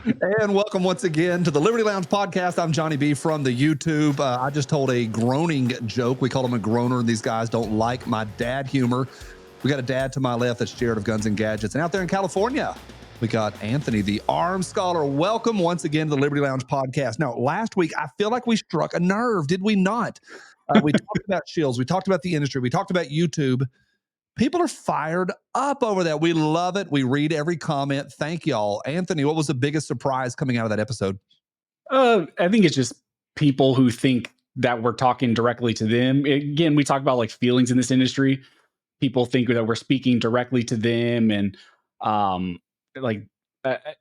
And welcome once again to the Liberty Lounge podcast. I'm Johnny B from the YouTube. I just told a groaning joke. We call him a groaner. These guys don't like my dad humor. We got a dad to my left that's Jared of Guns and Gadgets. And out there in California, we got Anthony, the arms scholar. Welcome once again to the Liberty Lounge podcast. Now, last week, I feel like we struck a nerve, did we not? We talked about shields. We talked about the industry. We talked about YouTube. People are fired up over that. We love it. We read every comment. Thank y'all. Anthony, what was the biggest surprise coming out of that episode? I think it's just people who think that we're talking directly to them. Again, we talk about like feelings in this industry. People think that we're speaking directly to them. And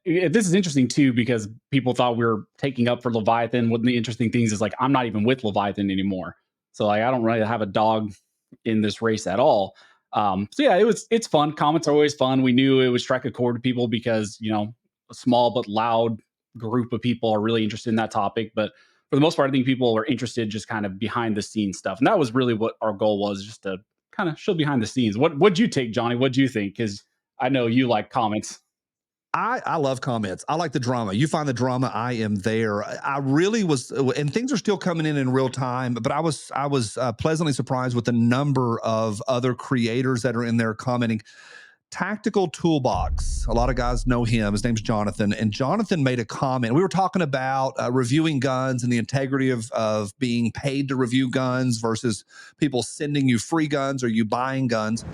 this is interesting too, because people thought we were taking up for Leviathan. One of the interesting things is like, I'm not even with Leviathan anymore. So like, I don't really have a dog in this race at all. So yeah, it's fun. Comments are always fun. We knew it would strike a chord to people because, you know, a small but loud group of people are really interested in that topic. But for the most part, I think people are interested just kind of behind the scenes stuff. And that was really what our goal was, just to kind of show behind the scenes. What'd you take, Johnny? What'd you think? Because I know you like comments. I love comments. I like the drama. You find the drama, I am there. I really was, and things are still coming in real time, but I was pleasantly surprised with the number of other creators that are in there commenting. Tactical Toolbox. A lot of guys know him. His name's Jonathan. And Jonathan made a comment. We were talking about reviewing guns and the integrity of being paid to review guns versus people sending you free guns or you buying guns.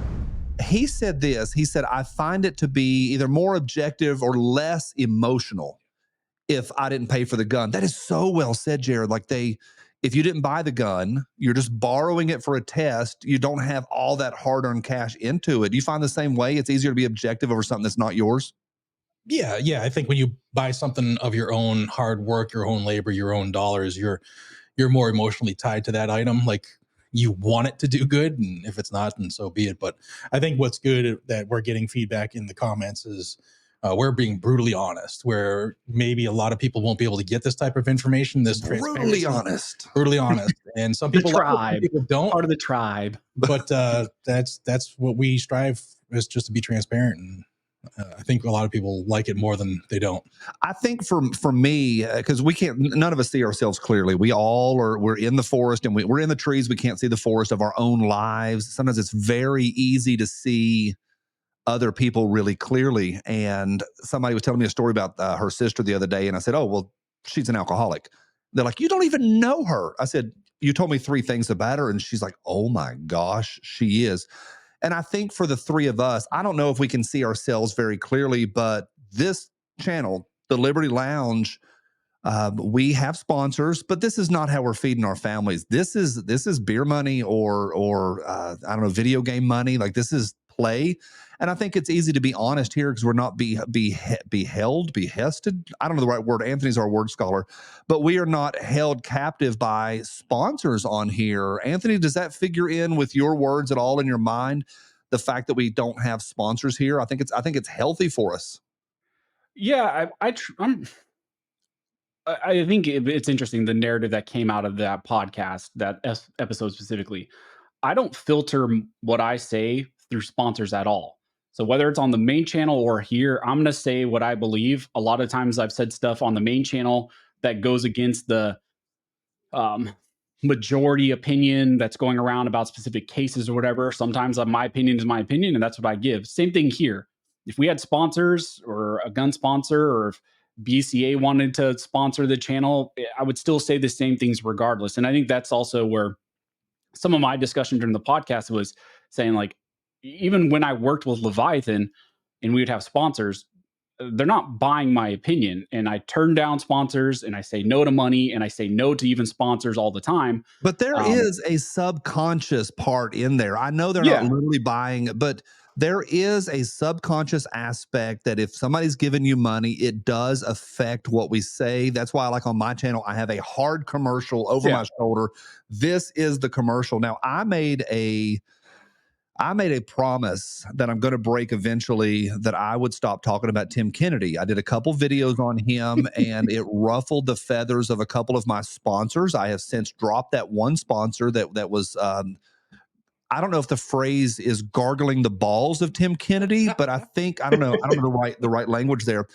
He said this. He said, I find it to be either more objective or less emotional if I didn't pay for the gun. That is so well said, Jared. Like if you didn't buy the gun, you're just borrowing it for a test. You don't have all that hard-earned cash into it. Do you find the same way? It's easier to be objective over something that's not yours? Yeah. I think when you buy something of your own hard work, your own labor, your own dollars, you're more emotionally tied to that item. Like, you want it to do good, and if it's not, then so be it. But I think what's good that we're getting feedback in the comments is we're being brutally honest, where maybe a lot of people won't be able to get this type of information. This brutally honest, and some people, people don't. Part of the tribe, but that's what we strive, is just to be transparent. And I think a lot of people like it more than they don't. I think for me, because none of us see ourselves clearly. We're in the forest and we're in the trees. We can't see the forest of our own lives. Sometimes it's very easy to see other people really clearly. And somebody was telling me a story about her sister the other day. And I said, oh, well, she's an alcoholic. They're like, you don't even know her. I said, you told me 3 things about her. And she's like, oh my gosh, she is. And I think for the 3 of us, I don't know if we can see ourselves very clearly, but this channel, the Liberty Lounge, we have sponsors, but this is not how we're feeding our families. This is beer money or I don't know, video game money. Like, this is play. And I think it's easy to be honest here because we're not behested. I don't know the right word. Anthony's our word scholar, but we are not held captive by sponsors on here. Anthony, does that figure in with your words at all in your mind? The fact that we don't have sponsors here, I think it's healthy for us. Yeah, I think it's interesting, the narrative that came out of that podcast, that episode specifically. I don't filter what I say through sponsors at all. So whether it's on the main channel or here, I'm going to say what I believe. A lot of times I've said stuff on the main channel that goes against the majority opinion that's going around about specific cases or whatever. Sometimes my opinion is my opinion, and that's what I give. Same thing here. If we had sponsors or a gun sponsor, or if BCA wanted to sponsor the channel, I would still say the same things regardless. And I think that's also where some of my discussion during the podcast was saying, like, even when I worked with Leviathan and we would have sponsors, they're not buying my opinion. And I turn down sponsors and I say no to money and I say no to even sponsors all the time. But there is a subconscious part in there. I know they're not literally buying, but there is a subconscious aspect that if somebody's giving you money, it does affect what we say. That's why, like, on my channel, I have a hard commercial over my shoulder. This is the commercial. Now, I made a promise that I'm going to break eventually, that I would stop talking about Tim Kennedy. I did a couple videos on him and it ruffled the feathers of a couple of my sponsors. I have since dropped that one sponsor that was, I don't know if the phrase is gargling the balls of Tim Kennedy, but I don't know the right language there.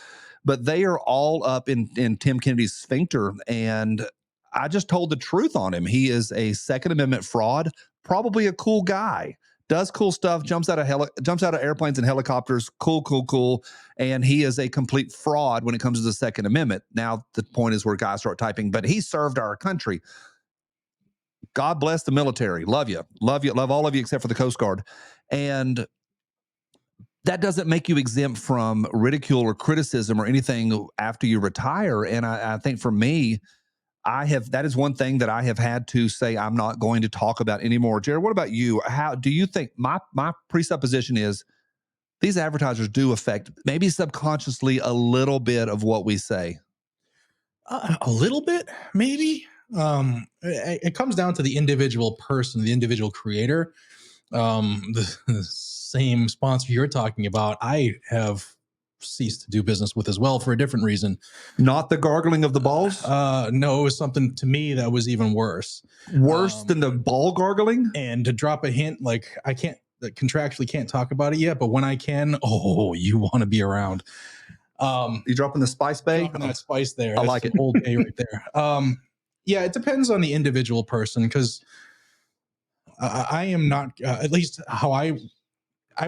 but they are all up in Tim Kennedy's sphincter. And I just told the truth on him. He is a Second Amendment fraud, probably a cool guy, does cool stuff, jumps out of airplanes and helicopters, cool. And he is a complete fraud when it comes to the Second Amendment. Now, the point is where guys start typing, but he served our country. God bless the military. Love you. Love all of you except for the Coast Guard. And that doesn't make you exempt from ridicule or criticism or anything after you retire. And I think for me, that is one thing that I have had to say I'm not going to talk about anymore. Jared, what about you? How do you think my presupposition is these advertisers do affect maybe subconsciously a little bit of what we say? A little bit, maybe. It comes down to the individual person, the individual creator. The same sponsor you're talking about, I have ceased to do business with as well for a different reason. Not the gargling of the balls? No, it was something to me that was even worse. Worse than the ball gargling? And to drop a hint, like I contractually can't talk about it yet, but when I can, oh, you want to be around. You dropping the spice bay? Dropping that spice there. I like it. Old bay right there. Yeah, it depends on the individual person, because I am not, at least how I've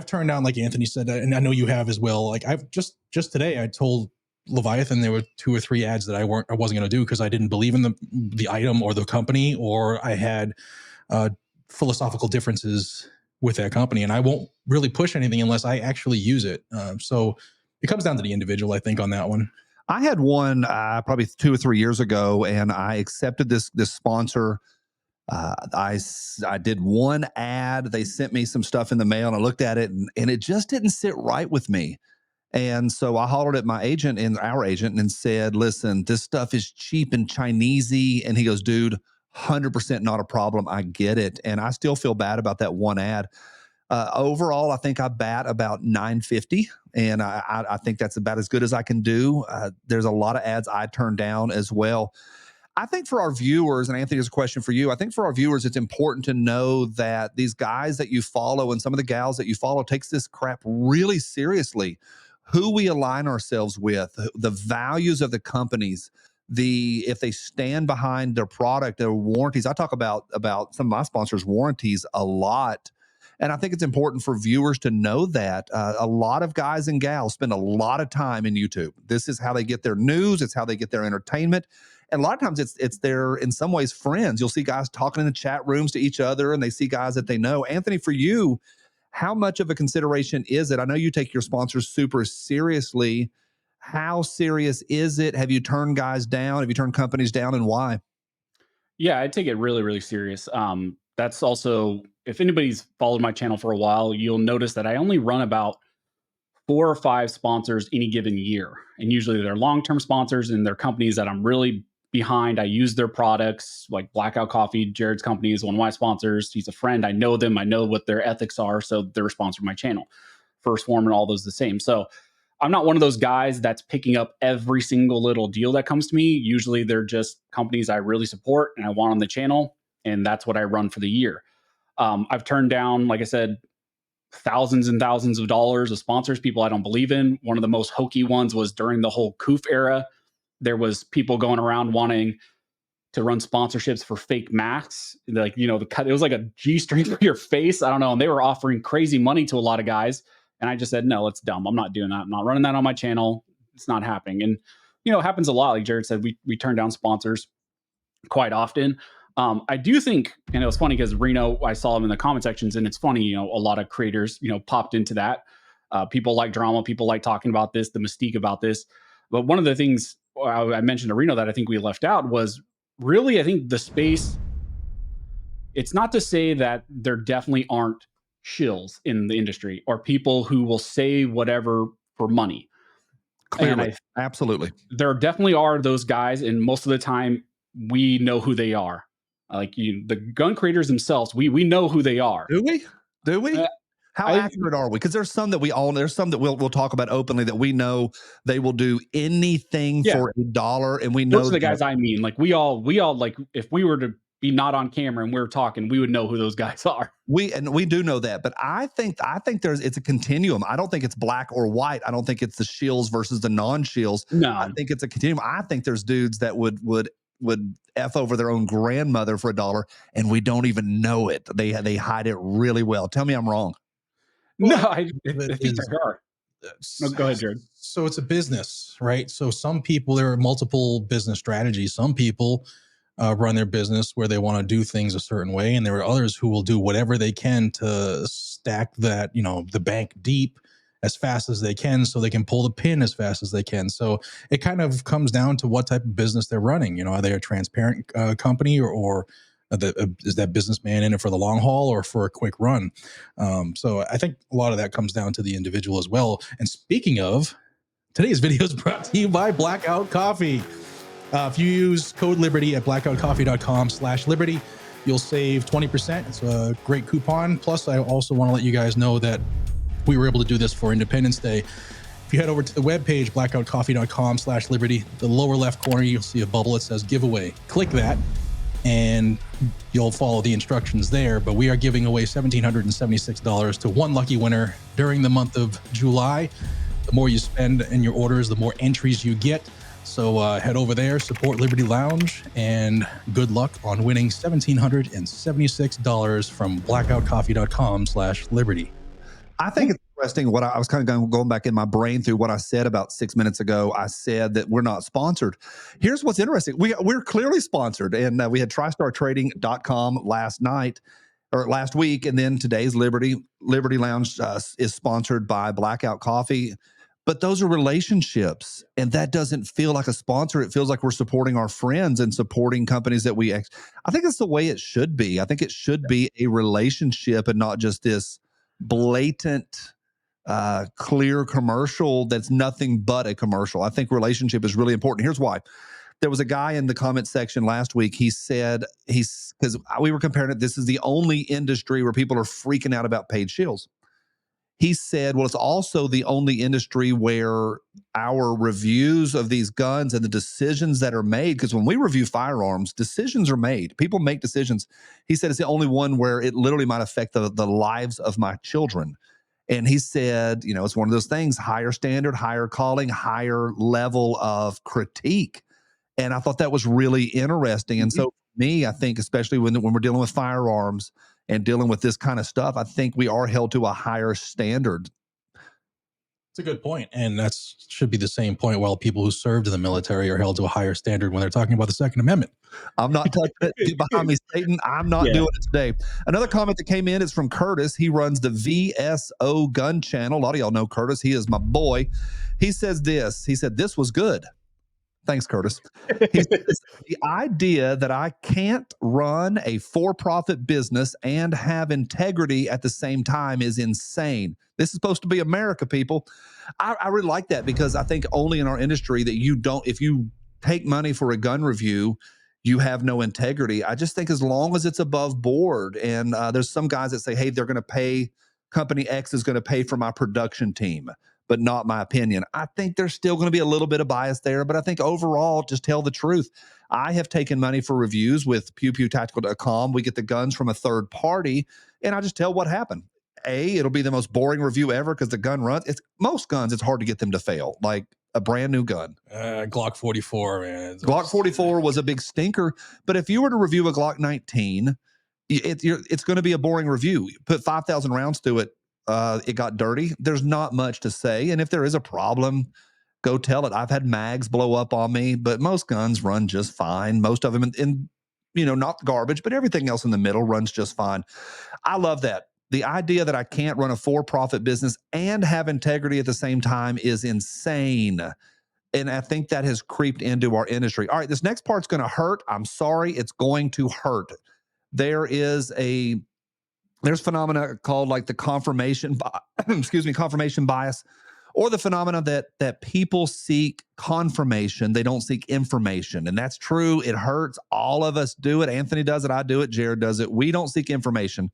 turned down, like Anthony said, and I know you have as well. Like I've just today, I told Leviathan there were 2 or 3 ads that I wasn't going to do because I didn't believe in the item or the company, or I had philosophical differences with that company, and I won't really push anything unless I actually use it. So it comes down to the individual, I think, on that one. I had one probably 2 or 3 years ago, and I accepted this sponsor. I did one ad. They sent me some stuff in the mail, and I looked at it, and it just didn't sit right with me. And so I hollered at my agent and our agent and said, listen, this stuff is cheap and Chinesey. And he goes, dude, 100% not a problem. I get it. And I still feel bad about that one ad. Overall, I think I bat about 950, and I think that's about as good as I can do. There's a lot of ads I turn down as well. I think for our viewers, and Anthony, there's a question for you. I think for our viewers, it's important to know that these guys that you follow and some of the gals that you follow takes this crap really seriously. Who we align ourselves with, the values of the companies, if they stand behind their product, their warranties. I talk about some of my sponsors' warranties a lot. And I think it's important for viewers to know that a lot of guys and gals spend a lot of time in YouTube. This is how they get their news. It's how they get their entertainment. And a lot of times it's their, in some ways, friends. You'll see guys talking in the chat rooms to each other, and they see guys that they know. Anthony, for you, how much of a consideration is it? I know you take your sponsors super seriously. How serious is it? Have you turned guys down? Have you turned companies down, and why? Yeah, I take it really, really serious. That's also, if anybody's followed my channel for a while, you'll notice that I only run about 4 or 5 sponsors any given year. And usually they're long-term sponsors, and they're companies that I'm really behind. I use their products, like Blackout Coffee. Jared's company is one of my sponsors. He's a friend. I know them. I know what their ethics are. So they're a sponsor of my channel. First Form and all those the same. So I'm not one of those guys that's picking up every single little deal that comes to me. Usually they're just companies I really support and I want on the channel. And that's what I run for the year. I've turned down, like I said, thousands and thousands of dollars of sponsors, people I don't believe in. One of the most hokey ones was during the whole COOF era. There was people going around wanting to run sponsorships for fake masks. Like, you know, it was like a G-string for your face. I don't know. And they were offering crazy money to a lot of guys. And I just said, no, it's dumb. I'm not doing that. I'm not running that on my channel. It's not happening. And, you know, it happens a lot. Like Jared said, we turn down sponsors quite often. I do think, and it was funny because Reno, I saw him in the comment sections, and it's funny, you know, a lot of creators, you know, popped into that. People like drama. People like talking about this, the mystique about this. But one of the things I mentioned to Reno that I think we left out was really, I think the space, it's not to say that there definitely aren't shills in the industry or people who will say whatever for money. Clearly, absolutely. There definitely are those guys, and most of the time we know who they are. Like the gun creators themselves, we know who they are. Do we? How accurate are we? Because there's some that there's some that we'll talk about openly that we know they will do anything for $1, and we know those are the guys I mean. Like we all like, if we were to be not on camera and we're talking, we would know who those guys are. We do know that, but I think it's a continuum. I don't think it's black or white. I don't think it's the shills versus the non-shills. I No, think it's a continuum. I think there's dudes that would F over their own grandmother for $1, and we don't even know it. They hide it really well. Tell me I'm wrong. no, Well, I it think is there are. No, go ahead, Jared. so it's a business, right? So some people, there are multiple business strategies. Some people run their business where they want to do things a certain way, and there are others who will do whatever they can to stack that, the bank deep as fast as they can, so they can pull the pin as fast as they can. So it kind of comes down to what type of business they're running. Are they a transparent company, or is that businessman in it for the long haul or for a quick run? So I think a lot of that comes down to the individual as well. And speaking of, today's video is brought to you by Blackout Coffee. If you use code Liberty at blackoutcoffee.com/Liberty, you'll save 20%. It's a great coupon. Plus, I also want to let you guys know that we were able to do this for Independence Day. If you head over to the webpage, blackoutcoffee.com/Liberty, the lower left corner, you'll see a bubble that says giveaway. Click that and you'll follow the instructions there. But we are giving away $1,776 to one lucky winner during the month of July. The more you spend in your orders, the more entries you get. So head over there, support Liberty Lounge, and good luck on winning $1,776 from blackoutcoffee.com/Liberty. I think it's interesting what I was kind of going back in my brain through what I said about 6 minutes ago. I said that we're not sponsored. Here's what's interesting. We're clearly sponsored, and we had TristarTrading.com last week, and then today's Liberty Lounge is sponsored by Blackout Coffee. But those are relationships, and that doesn't feel like a sponsor. It feels like we're supporting our friends and supporting companies that I think that's the way it should be. I think it should be a relationship and not just this blatant, clear commercial that's nothing but a commercial. I think relationship is really important. Here's why. There was a guy in the comment section last week. He said, because we were comparing it, this is the only industry where people are freaking out about paid shills. He said, well, it's also the only industry where our reviews of these guns and the decisions that are made, because when we review firearms, decisions are made. People make decisions. He said it's the only one where it literally might affect the lives of my children. And he said, it's one of those things, higher standard, higher calling, higher level of critique. And I thought that was really interesting. And so for me, I think, especially when we're dealing with firearms and dealing with this kind of stuff, I think we are held to a higher standard. It's a good point. And that should be the same point while people who served in the military are held to a higher standard when they're talking about the Second Amendment. I'm not touching it. Get behind me, Satan. I'm not doing it today. Another comment that came in is from Curtis. He runs the VSO Gun Channel. A lot of y'all know Curtis. He is my boy. He says this. He said, this was good. Thanks, Curtis. He said, the idea that I can't run a for-profit business and have integrity at the same time is insane. This is supposed to be America, people. I really like that, because I think only in our industry that if you take money for a gun review, you have no integrity. I just think as long as it's above board, and there's some guys that say, hey, they're going to pay, company X is going to pay for my production team, but not my opinion. I think there's still going to be a little bit of bias there, but I think overall, just tell the truth. I have taken money for reviews with pewpewtactical.com. We get the guns from a third party, and I just tell what happened. It'll be the most boring review ever because the gun runs. Most guns, it's hard to get them to fail, like a brand new gun. Glock 44, man. Glock 44 was a big stinker, but if you were to review a Glock 19, it's going to be a boring review. You put 5,000 rounds through it. It got dirty. There's not much to say. And if there is a problem, go tell it. I've had mags blow up on me, but most guns run just fine. Most of them in not garbage, but everything else in the middle runs just fine. I love that. The idea that I can't run a for-profit business and have integrity at the same time is insane. And I think that has creeped into our industry. All right, this next part's going to hurt. I'm sorry. It's going to hurt. There's phenomena called like the confirmation bias, or the phenomena that people seek confirmation. They don't seek information. And that's true. It hurts. All of us do it. Anthony does it. I do it. Jared does it. We don't seek information.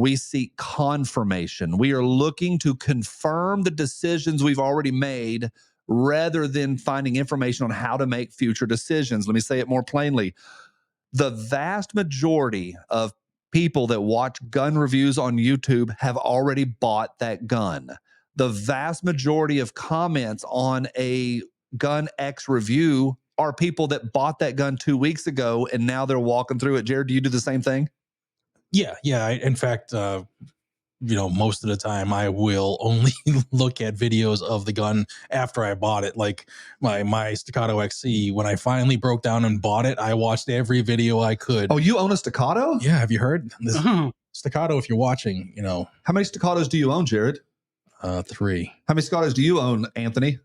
We seek confirmation. We are looking to confirm the decisions we've already made rather than finding information on how to make future decisions. Let me say it more plainly. The vast majority of people that watch gun reviews on YouTube have already bought that gun. The vast majority of comments on a Gun X review are people that bought that gun 2 weeks ago and now they're walking through it. Jared, do you do the same thing? Yeah. In fact, most of the time I will only look at videos of the gun after I bought it. Like my Staccato XC, when I finally broke down and bought it, I watched every video I could. Oh, you own a Staccato? Yeah, have you heard this? Staccato, if you're watching, How many Staccatos do you own, Jared? 3. How many Staccatos do you own, Anthony?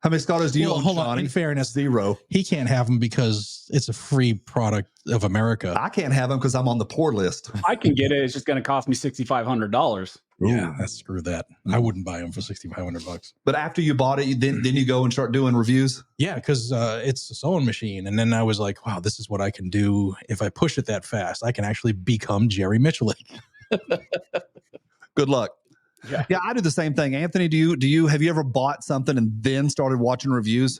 How many Staccatos do you own, hold Johnny? on. In fairness, 0. He can't have them because it's a free product of America. I can't have them because I'm on the poor list. I can get it. It's just going to cost me $6,500. Yeah, screw that. I wouldn't buy them for $6,500. But after you bought it, then you go and start doing reviews? Yeah, because it's a sewing machine. And then I was like, wow, this is what I can do. If I push it that fast, I can actually become Jerry Miculek. Good luck. Yeah, I do the same thing. Anthony, have you ever bought something and then started watching reviews?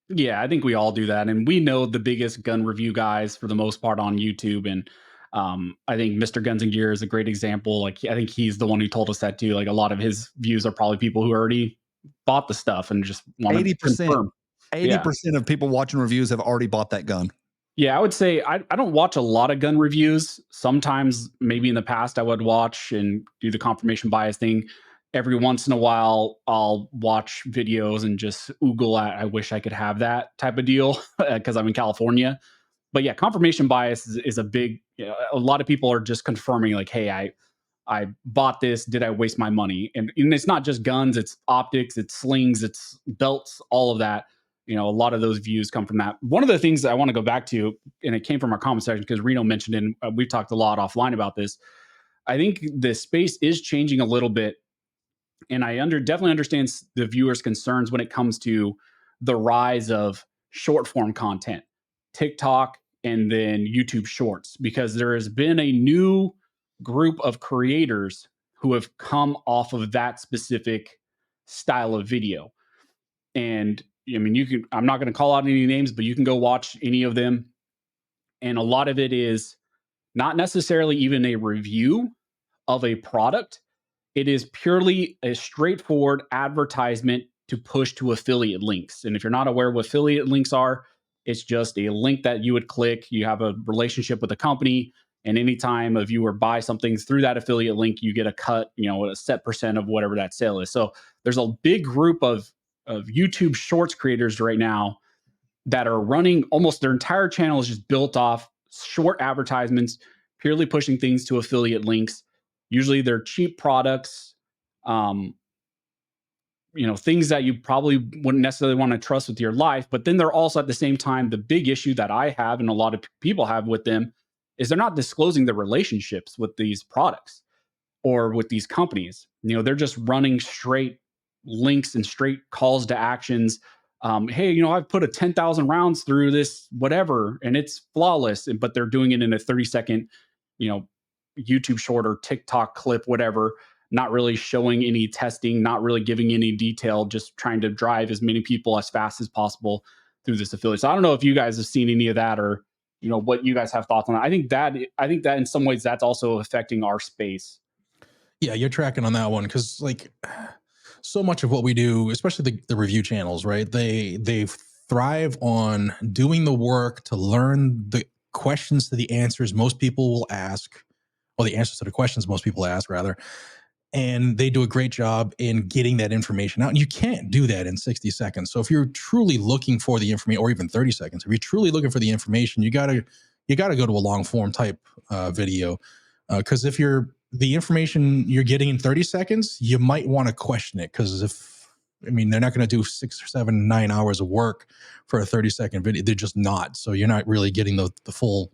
Yeah, I think we all do that. And we know the biggest gun review guys for the most part on YouTube. And I think Mr. Guns and Gear is a great example. Like, I think he's the one who told us that too. Like, a lot of his views are probably people who already bought the stuff and just want to confirm. 80% of people watching reviews have already bought that gun. Yeah, I would say I don't watch a lot of gun reviews. Sometimes, maybe in the past, I would watch and do the confirmation bias thing. Every once in a while, I'll watch videos and just oogle at, I wish I could have that type of deal because I'm in California. But yeah, confirmation bias is a big, a lot of people are just confirming like, hey, I bought this. Did I waste my money? And it's not just guns, it's optics, it's slings, it's belts, all of that. A lot of those views come from that. One of the things that I want to go back to, and it came from our comment section because Reno mentioned it, and we've talked a lot offline about this. I think the space is changing a little bit. And I definitely understand the viewers' concerns when it comes to the rise of short form content, TikTok, and then YouTube Shorts, because there has been a new group of creators who have come off of that specific style of video. And I mean, I'm not going to call out any names, but you can go watch any of them. And a lot of it is not necessarily even a review of a product. It is purely a straightforward advertisement to push to affiliate links. And if you're not aware what affiliate links are, it's just a link that you would click. You have a relationship with a company, and anytime a viewer buys something through that affiliate link, you get a cut, a set percent of whatever that sale is. So there's a big group of YouTube Shorts creators right now that are running almost their entire channel is just built off short advertisements, purely pushing things to affiliate links. Usually they're cheap products, things that you probably wouldn't necessarily want to trust with your life. But then they're also at the same time, the big issue that I have and a lot of people have with them is they're not disclosing the relationships with these products or with these companies. They're just running straight links and straight calls to actions. Hey, I've put a 10,000 rounds through this, whatever, and it's flawless. But they're doing it in a 30-second, YouTube short or TikTok clip, whatever, not really showing any testing, not really giving any detail, just trying to drive as many people as fast as possible through this affiliate. So I don't know if you guys have seen any of that or, what you guys have thoughts on that. I think that in some ways that's also affecting our space. Yeah, you're tracking on that one because like so much of what we do, especially the review channels, right? They thrive on doing the work to learn the questions to the answers most people will ask, or the answers to the questions most people ask rather. And they do a great job in getting that information out. And you can't do that in 60 seconds. So if you're truly looking for the information, or even 30 seconds, if you're truly looking for the information, you gotta go to a long form type video. Because if the information you're getting in 30 seconds, you might want to question it. Because they're not going to do 6 or 7, 9 hours of work for a 30-second video. They're just not. So you're not really getting the full,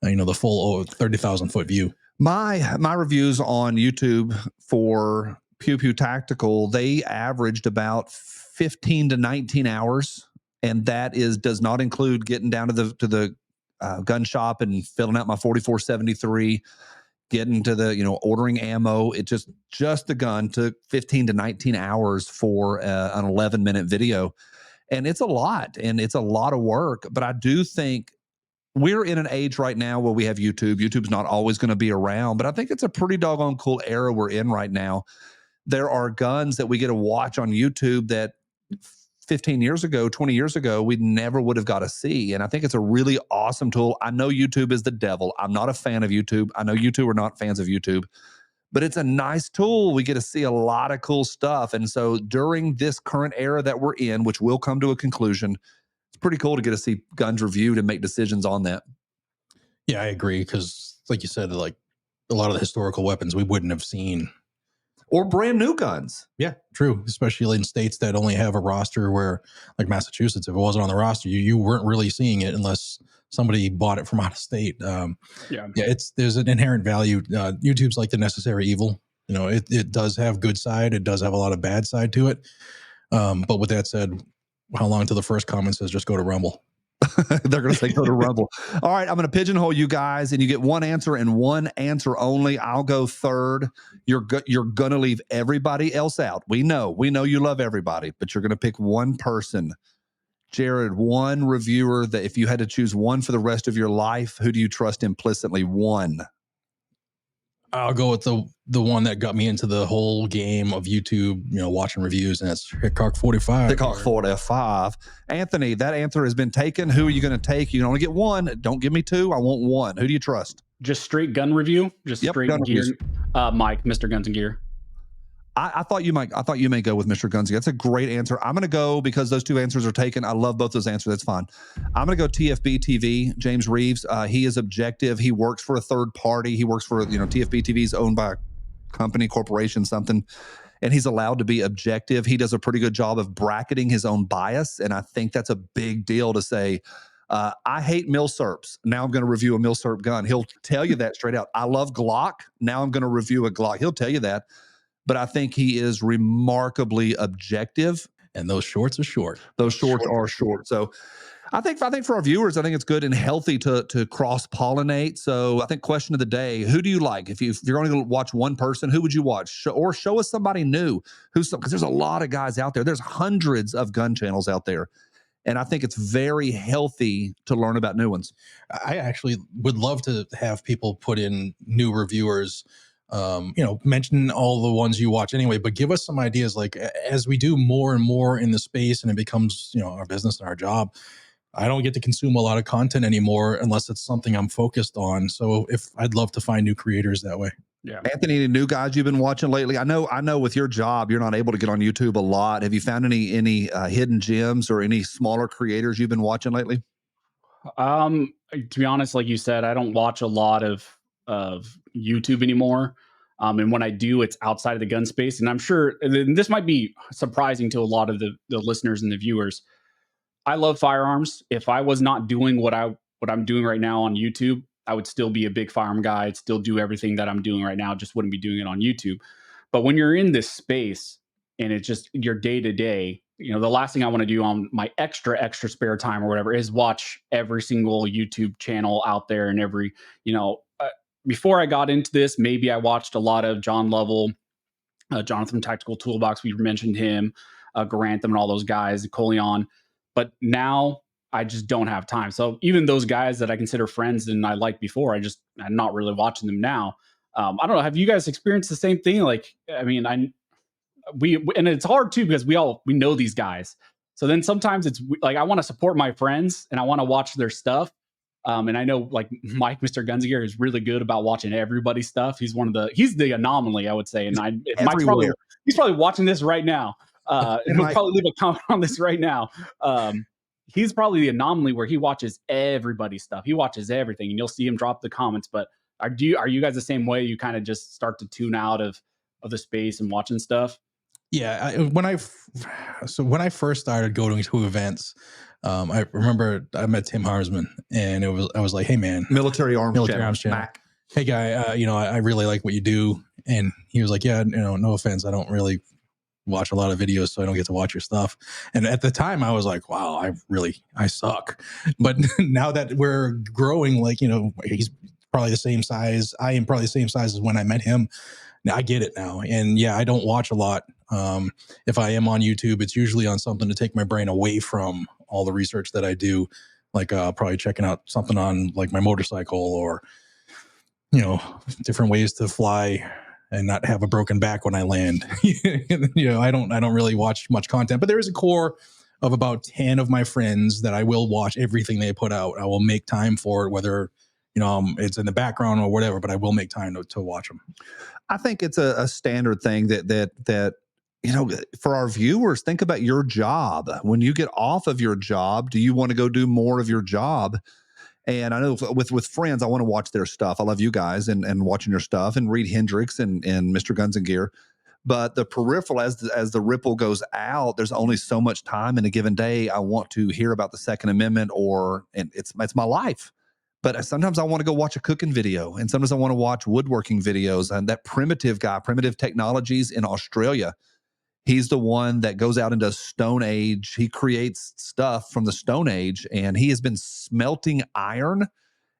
the full 30,000 foot view. My reviews on YouTube for Pew Pew Tactical, they averaged about 15 to 19 hours. And that does not include getting down to the gun shop and filling out my 4473, getting to the, ordering ammo. It just the gun took 15 to 19 hours for an 11-minute video. And it's a lot, and it's a lot of work. But I do think we're in an age right now where we have YouTube. YouTube's not always going to be around, but I think it's a pretty doggone cool era we're in right now. There are guns that we get to watch on YouTube that 15 years ago, 20 years ago, we never would have got to see. And I think it's a really awesome tool. I know YouTube is the devil. I'm not a fan of YouTube. I know you two are not fans of YouTube, but it's a nice tool. We get to see a lot of cool stuff. And so during this current era that we're in, which will come to a conclusion, it's pretty cool to get to see guns reviewed and make decisions on that. Yeah, I agree. Because like you said, like a lot of the historical weapons we wouldn't have seen. Or brand new guns. Yeah, true. Especially in states that only have a roster where, like Massachusetts, if it wasn't on the roster, you weren't really seeing it unless somebody bought it from out of state. There's an inherent value. YouTube's like the necessary evil. You know, it does have good side. It does have a lot of bad side to it. But with that said, how long till the first comment says just go to Rumble? They're going to say go to Rumble. All right, I'm going to pigeonhole you guys, and you get one answer and one answer only. I'll go third. You're going to leave everybody else out. We know you love everybody, but you're going to pick one person. Jared, one reviewer that if you had to choose one for the rest of your life, who do you trust implicitly? One. I'll go with the one that got me into the whole game of YouTube, you know, watching reviews, and that's Hickok 45. Hickok 45. Anthony, that answer has been taken. Who are you going to take? You can only get one. Don't give me two. I want one. Who do you trust? Just straight gun review. Just straight gun gear. reviews. Mike, Mr. Guns and Gear. I thought you may go with Mr. Guns. That's a great answer. I'm going to go because those two answers are taken. I love both those answers. That's fine. I'm going to go TFB TV, James Reeves. He is objective. He works for a third party. He works for, TFB TV is owned by a company, corporation, something, and he's allowed to be objective. He does a pretty good job of bracketing his own bias. And I think that's a big deal to say, I hate milsurps. Now I'm going to review a milsurp gun. He'll tell you that straight out. I love Glock. Now I'm going to review a Glock. He'll tell you that. But I think he is remarkably objective. And those shorts are short. Those shorts are short. So I think for our viewers, I think it's good and healthy to cross-pollinate. So I think question of the day, who do you like? If you're only going to watch one person, who would you watch? Or show us somebody new. Because there's a lot of guys out there. There's hundreds of gun channels out there. And I think it's very healthy to learn about new ones. I actually would love to have people put in new reviewers, mention all the ones you watch anyway, but give us some ideas. Like as we do more and more in the space and it becomes, our business and our job, I don't get to consume a lot of content anymore unless it's something I'm focused on. So I'd love to find new creators that way. Yeah. Anthony, any new guys you've been watching lately? I know with your job, you're not able to get on YouTube a lot. Have you found any hidden gems or any smaller creators you've been watching lately? To be honest, like you said, I don't watch a lot of YouTube anymore. And when I do, it's outside of the gun space. And I'm sure and this might be surprising to a lot of the listeners and the viewers. I love firearms. If I was not doing what I'm doing right now on YouTube, I would still be a big firearm guy. I'd still do everything that I'm doing right now. Just wouldn't be doing it on YouTube. But when you're in this space and it's just your day to day, the last thing I want to do on my extra spare time or whatever is watch every single YouTube channel out there and every, before I got into this, maybe I watched a lot of John Lovell, Jonathan Tactical Toolbox. We mentioned him, Garantham and all those guys, Coleon. But now I just don't have time. So even those guys that I consider friends and I liked before, I'm not really watching them now. I don't know. Have you guys experienced the same thing? Like, I mean, and it's hard too, because we know these guys. So then sometimes it's like, I want to support my friends and I want to watch their stuff. And I know like Mike, Mr. Guns and Gear is really good about watching everybody's stuff. He's the anomaly, I would say. And he's probably watching this right now. He'll probably leave a comment on this right now. He's probably the anomaly where he watches everybody's stuff. He watches everything, and you'll see him drop the comments. But are you guys the same way? You kind of just start to tune out of the space and watching stuff? Yeah. When I first started going to events, I remember I met Tim Harsman, and I was like, hey man, military arms channel. Hey guy, I really like what you do. And he was like, yeah, no offense, I don't really watch a lot of videos, so I don't get to watch your stuff. And at the time I was like, wow, I suck. But now that we're growing, like, he's probably the same size. I am probably the same size as when I met him. Now I get it now. And yeah, I don't watch a lot. If I am on YouTube, it's usually on something to take my brain away from all the research that I do. like probably checking out something on like my motorcycle, or different ways to fly and not have a broken back when I land. I don't really watch much content, but there is a core of about 10 of my friends that I will watch everything they put out. I will make time for it, whether it's in the background or whatever, but I will make time to watch them. I think it's a standard thing that for our viewers, think about your job. When you get off of your job, do you want to go do more of your job? And I know with friends, I want to watch their stuff. I love you guys and watching your stuff, and Reed Hendricks and Mr. Guns and Gear. But the peripheral, as the ripple goes out, there's only so much time in a given day. I want to hear about the Second Amendment, and it's my life. But sometimes I want to go watch a cooking video, and sometimes I want to watch woodworking videos. And that Primitive guy, Primitive Technologies in Australia, he's the one that goes out and does Stone Age. He creates stuff from the Stone Age, and he has been smelting iron,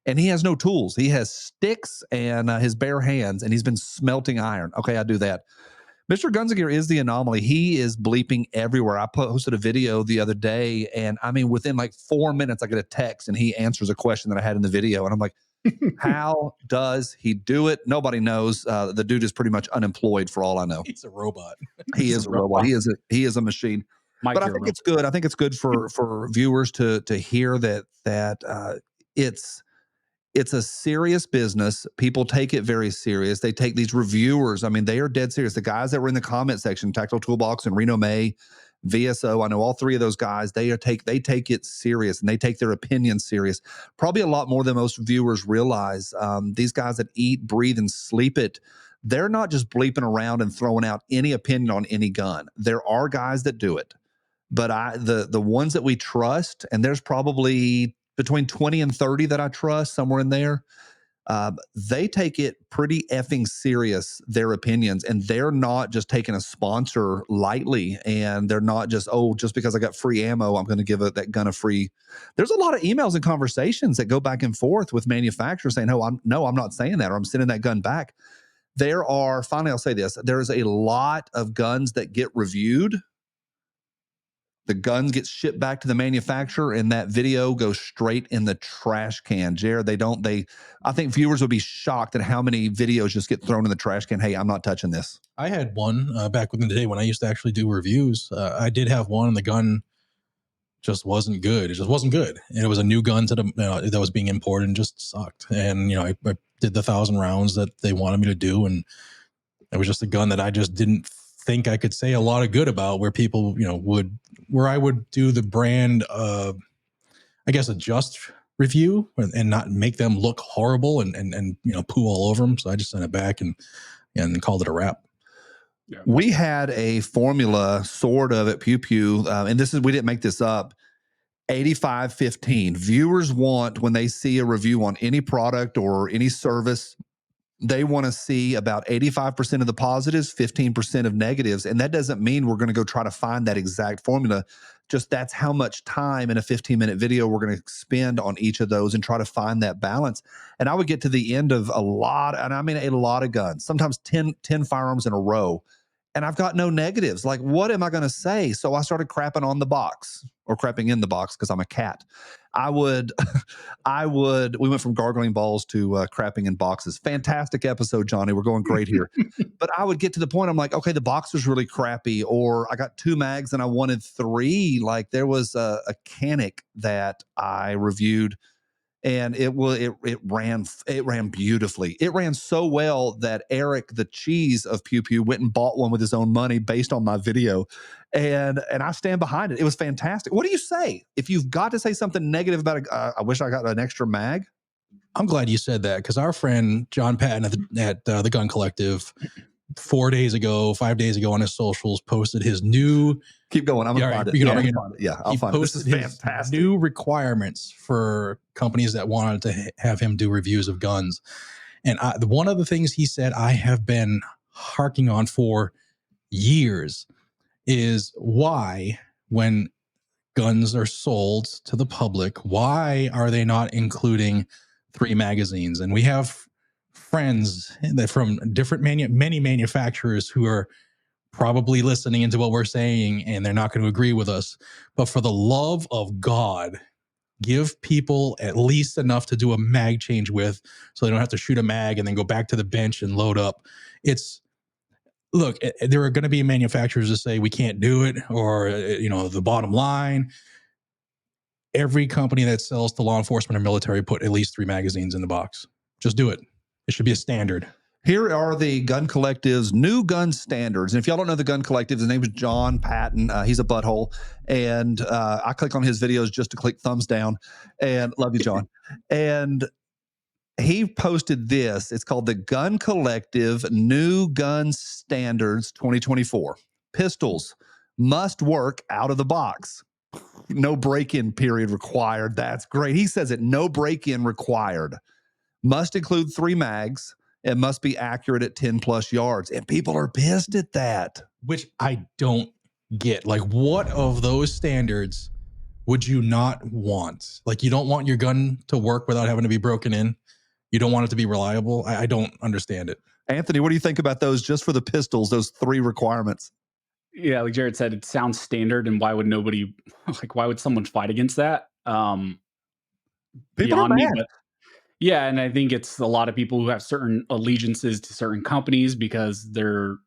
and he has no tools. He has sticks and his bare hands, and he's been smelting iron. Okay, I do that. Mr. Guns and Gear is the anomaly. He is bleeping everywhere. I posted a video the other day, and I mean, within like 4 minutes, I get a text, and he answers a question that I had in the video, and I'm like, how does he do it? Nobody knows. The dude is pretty much unemployed for all I know. He's a robot. He is a robot. He is a machine. But I think it's good. I think it's good for viewers to hear that it's a serious business. People take it very serious. They take these reviewers. I mean, they are dead serious. The guys that were in the comment section, Tactical Toolbox and Reno May, VSO, I know all three of those guys. They take it serious, and they take their opinion serious. Probably a lot more than most viewers realize. These guys that eat, breathe, and sleep it, they're not just bleeping around and throwing out any opinion on any gun. There are guys that do it, but the ones that we trust, and there's probably between 20 and 30 that I trust, somewhere in there, they take it pretty effing serious, their opinions, and they're not just taking a sponsor lightly, and they're not just because I got free ammo, I'm going to give that gun a free. There's a lot of emails and conversations that go back and forth with manufacturers saying, I'm not saying that, or I'm sending that gun back. Finally, I'll say this, there's a lot of guns that get reviewed. The guns get shipped back to the manufacturer, and that video goes straight in the trash can. Jared, I think viewers would be shocked at how many videos just get thrown in the trash can. Hey, I'm not touching this. I had one back in the day when I used to actually do reviews. I did have one, and the gun just wasn't good. It just wasn't good. And it was a new gun that was being imported and just sucked. And, I did the 1,000 rounds that they wanted me to do. And it was just a gun that I just didn't think I could say a lot of good about, where people, where I would do the brand, I guess, a just review and not make them look horrible and poo all over them. So I just sent it back and called it a wrap. Yeah. We had a formula sort of at Pew Pew, and we didn't make this up. 85-15. Viewers want, when they see a review on any product or any service, they want to see about 85% of the positives, 15% of negatives. And that doesn't mean we're going to go try to find that exact formula. Just that's how much time in a 15-minute video we're going to spend on each of those and try to find that balance. And I would get to the end of a lot of guns, sometimes 10 firearms in a row. And I've got no negatives. Like, what am I going to say? So I started crapping on the box, or crapping in the box, because I'm a cat. We went from gargling balls to crapping in boxes. Fantastic episode, Johnny. We're going great here. But I would get to the point, I'm like, okay, the box was really crappy, or I got 2 mags and I wanted 3. Like, there was a Canic that I reviewed, and it ran beautifully. It ran so well that Eric, the cheese of Pew Pew, went and bought one with his own money based on my video. And I stand behind it. It was fantastic. What do you say? If you've got to say something negative about I wish I got an extra mag. I'm glad you said that, because our friend John Patton at the Gun Collective 5 days ago on his socials posted his new. Keep going. I'm gonna find it. Yeah, I'll find it. This is fantastic. New requirements for companies that wanted to have him do reviews of guns. And one of the things he said I have been harking on for years is why, when guns are sold to the public, why are they not including 3 magazines? And we have friends that from many manufacturers who are probably listening into what we're saying, and they're not going to agree with us. But for the love of God, Give people at least enough to do a mag change with, so they don't have to shoot a mag and then go back to the bench and load up. Look, there are going to be manufacturers that say we can't do it, or the bottom line. Every company that sells to law enforcement or military put at least 3 magazines in the box. Just do it. It should be a standard. Here are the Gun Collective's new gun standards. And if y'all don't know the Gun Collective, his name is John Patton. He's a butthole. And I click on his videos just to click thumbs down. And love you, John. And he posted this. It's called the Gun Collective New Gun Standards 2024. Pistols must work out of the box. No break-in period required. That's great. He says it, no break-in required. Must include 3 mags. It must be accurate at 10 plus yards. And people are pissed at that. Which I don't get. Like, what of those standards would you not want? Like, you don't want your gun to work without having to be broken in. You don't want it to be reliable. I don't understand it. Anthony, what do you think about those just for the pistols, those 3 requirements? Yeah, like Jared said, it sounds standard, and why would someone fight against that? People are mad. But yeah, and I think it's a lot of people who have certain allegiances to certain companies because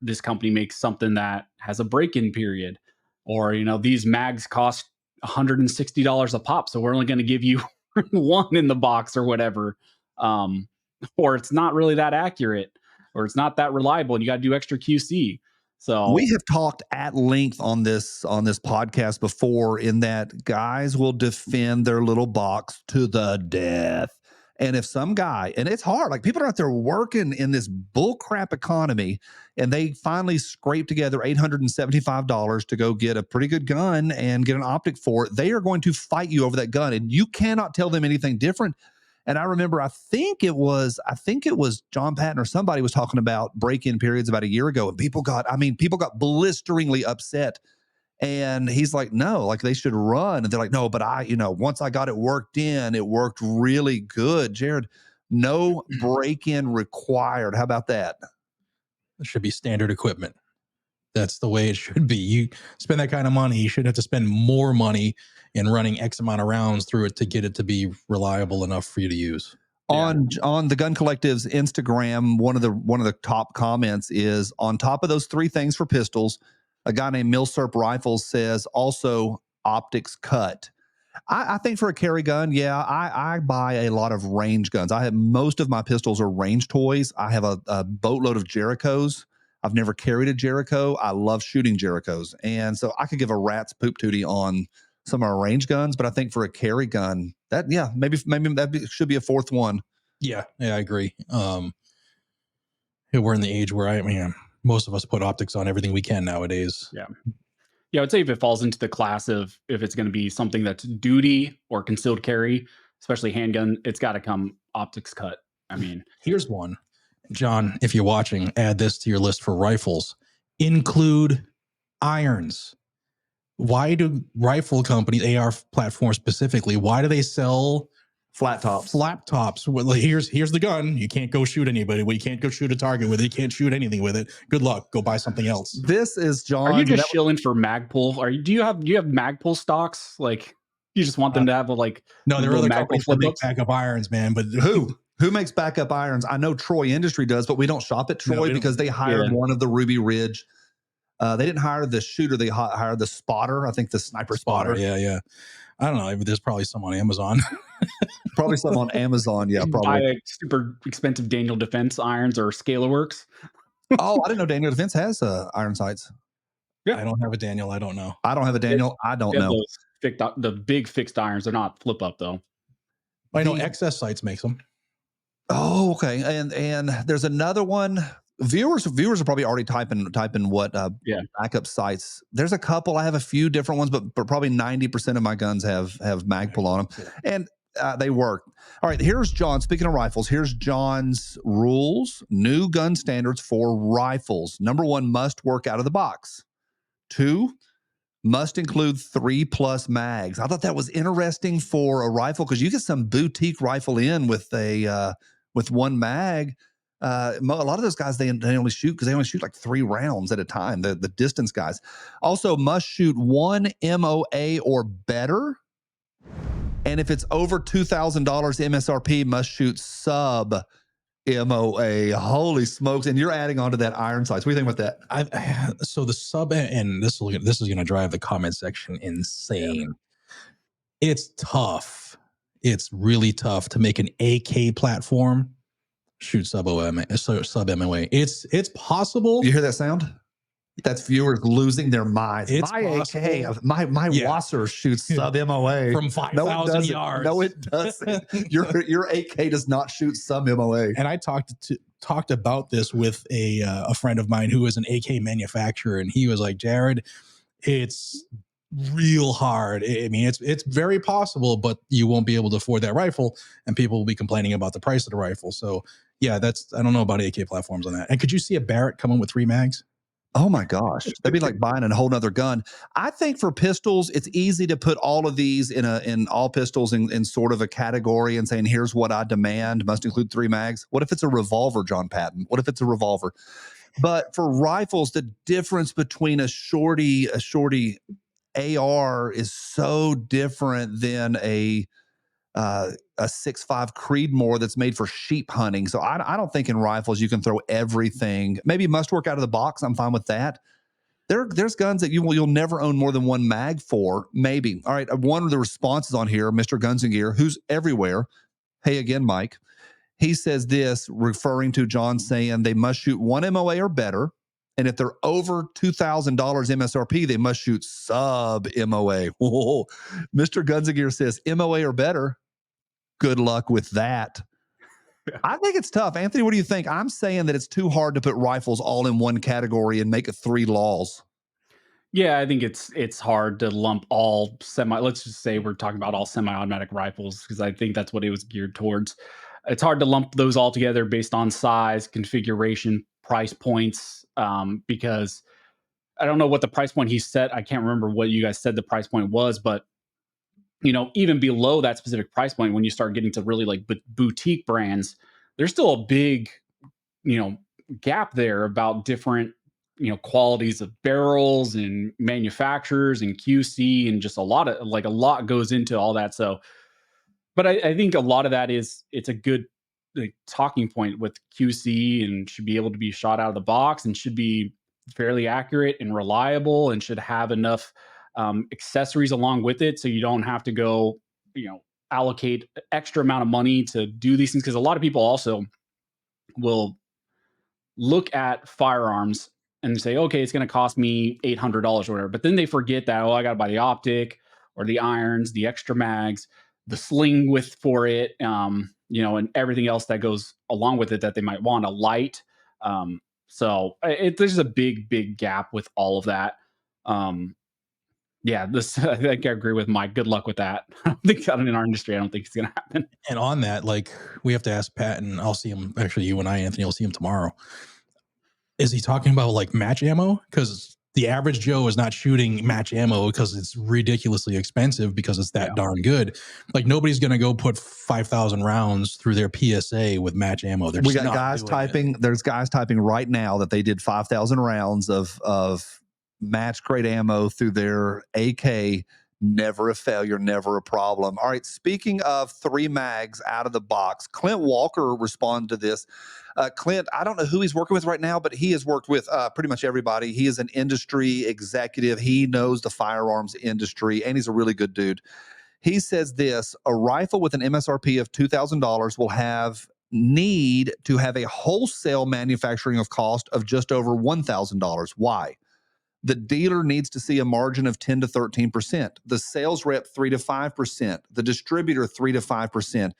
this company makes something that has a break-in period, or these mags cost $160 a pop, so we're only going to give you 1 in the box or whatever, or it's not really that accurate, or it's not that reliable, and you got to do extra QC. So we have talked at length on this podcast before, in that guys will defend their little box to the death. And if some guy, and it's hard, like people are out there working in this bullcrap economy, and they finally scrape together $875 to go get a pretty good gun and get an optic for it, they are going to fight you over that gun, and you cannot tell them anything different. And I remember, I think it was John Patton or somebody was talking about break-in periods about a year ago, and people got blisteringly upset. And he's like, no, like they should run. And they're like, no, but once I got it worked in, it worked really good. Jared, no break-in required. How about that? It should be standard equipment. That's the way it should be. You spend that kind of money, you shouldn't have to spend more money in running X amount of rounds through it to get it to be reliable enough for you to use. On the Gun Collective's Instagram, one of the top comments is, on top of those 3 things for pistols, a guy named Milsurp Rifles says also optics cut. I think for a carry gun, yeah, I buy a lot of range guns. Most of my pistols are range toys. I have a boatload of Jerichos. I've never carried a Jericho. I love shooting Jerichos. And so I could give a rat's poop tootie on some of our range guns, but I think for a carry gun, maybe that should be a 4th one. Yeah, I agree. We're in the age where most of us put optics on everything we can nowadays. Yeah, I would say if it falls into the class of, if it's going to be something that's duty or concealed carry, especially handgun, it's got to come optics cut. I mean, here's one. John, if you're watching, add this to your list for rifles. Include irons. Why do rifle companies, AR platforms specifically, why do they sell flat tops? Well, here's the gun. You can't go shoot anybody. Well, you can't go shoot a target with it. You can't shoot anything with it. Good luck. Go buy something else. This is John. Are you just shilling for Magpul? Do you have Magpul stocks? Like, you just want them to have no, there are other companies that make backup irons, man. But who makes backup irons? I know Troy Industry does, but we don't shop at Troy because they hired one of the Ruby Ridge. They didn't hire the shooter. They hired the spotter. I think the sniper spotter. Yeah. I don't know. There's probably some on Amazon. Probably some on Amazon. Yeah, probably. Buy a super expensive Daniel Defense irons or ScalarWorks. Oh, I didn't know Daniel Defense has iron sights. Yeah, I don't have a Daniel. I don't know. I don't have a Daniel. I don't know. The big fixed irons are not flip up though. I know XS Sights makes them. Oh, okay. And there's another one. Viewers are probably already typing what backup sights. There's a couple. I have a few different ones, but probably 90% of my guns have Magpul on them, and they work. All right, here's John. Speaking of rifles, here's John's rules. New gun standards for rifles. Number 1, must work out of the box. 2, must include 3+ mags. I thought that was interesting for a rifle, because you get some boutique rifle in with with 1 mag. A lot of those guys, they only shoot like 3 rounds at a time, the distance guys. Also must shoot 1 MOA or better, And if it's over $2,000 MSRP, must shoot sub MOA. Holy smokes. And you're adding on to that iron sights. What do you think about that? So the sub, and this is going to drive the comment section insane. Yeah. It's tough. It's really tough to make an AK platform shoot sub MOA. It's possible. You hear that sound? That's viewers losing their minds. It's my possible. AK, my Wasser shoots sub MOA from 5,000 yards. No, it doesn't. Your AK does not shoot sub MOA. And I talked about this with a friend of mine who is an AK manufacturer, and he was like, Jared, it's real hard. I mean, it's very possible, but you won't be able to afford that rifle, and people will be complaining about the price of the rifle. So yeah, I don't know about AK platforms on that. And could you see a Barrett coming with 3 mags? Oh my gosh. That'd be like buying a whole nother gun. I think for pistols, it's easy to put all of these in all pistols in sort of a category and saying, here's what I demand, must include 3 mags. What if it's a revolver, John Patton? What if it's a revolver? But for rifles, the difference between a shorty AR is so different than a 6.5 Creedmoor that's made for sheep hunting. So I don't think in rifles you can throw everything. Maybe must work out of the box. I'm fine with that. There's guns that you'll never own more than 1 mag for. Maybe. All right. One of the responses on here, Mr. Guns and Gear, who's everywhere. Hey again, Mike. He says this, referring to John saying they must shoot 1 MOA or better. And if they're over $2,000 MSRP, they must shoot sub MOA. Whoa. Mr. Guns and Gear says MOA or better. Good luck with that. I think it's tough. Anthony, what do you think? I'm saying that it's too hard to put rifles all in one category and make it 3 laws. Yeah, I think it's hard to lump all let's just say we're talking about all semi-automatic rifles, because I think that's what it was geared towards. It's hard to lump those all together based on size, configuration, price points, because I don't know what the price point he set. I can't remember what you guys said the price point was, but even below that specific price point, when you start getting to really like boutique brands, there's still a big, gap there about different, qualities of barrels and manufacturers and QC, and just a lot goes into all that. So, but I think a lot of that it's a good talking point with QC, and should be able to be shot out of the box, and should be fairly accurate and reliable, and should have enough accessories along with it, so you don't have to go, allocate extra amount of money to do these things. Because a lot of people also will look at firearms and say, okay, it's going to cost me $800 or whatever, but then they forget that, I got to buy the optic or the irons, the extra mags, the sling for it, and everything else that goes along with it that they might want, a light. So there's a big gap with all of that. Yeah, I think I agree with Mike. Good luck with that. I don't think in our industry, I don't think it's going to happen. And on that, like, we have to ask Pat, and I'll see him. Actually, you and I, Anthony, will see him tomorrow. Is he talking about like match ammo? Because the average Joe is not shooting match ammo because it's ridiculously expensive, because it's that darn good. Like, nobody's going to go put 5,000 rounds through their PSA with match ammo. We got guys typing. There's guys typing right now that they did 5,000 rounds of match grade ammo through their AK. Never a failure, never a problem. All right, speaking of 3 mags out of the box, Clint Walker responded to this. Clint, I don't know who he's working with right now, but he has worked with pretty much everybody. He is an industry executive. He knows the firearms industry, and he's a really good dude. He says this: a rifle with an MSRP of $2,000 will need to have a wholesale manufacturing of cost of just over $1,000. Why? The dealer needs to see a margin of 10 to 13%. The sales rep, 3 to 5%. The distributor, 3 to 5%.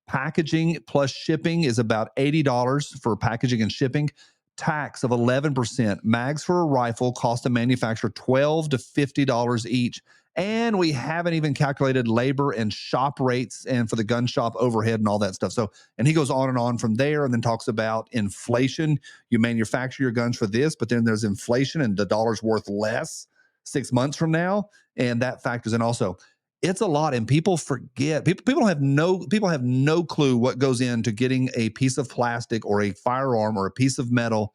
Packaging plus shipping is about $80 for packaging and shipping. Tax of 11%. Mags for a rifle cost the manufacturer $12 to $50 each. And we haven't even calculated labor and shop rates, and for the gun shop overhead and all that stuff. So, and he goes on and on from there, and then talks about inflation. You manufacture your guns for this, but then there's inflation, and the dollar's worth less 6 months from now. And that factors in also. It's a lot, and people forget. People have no clue what goes into getting a piece of plastic or a firearm or a piece of metal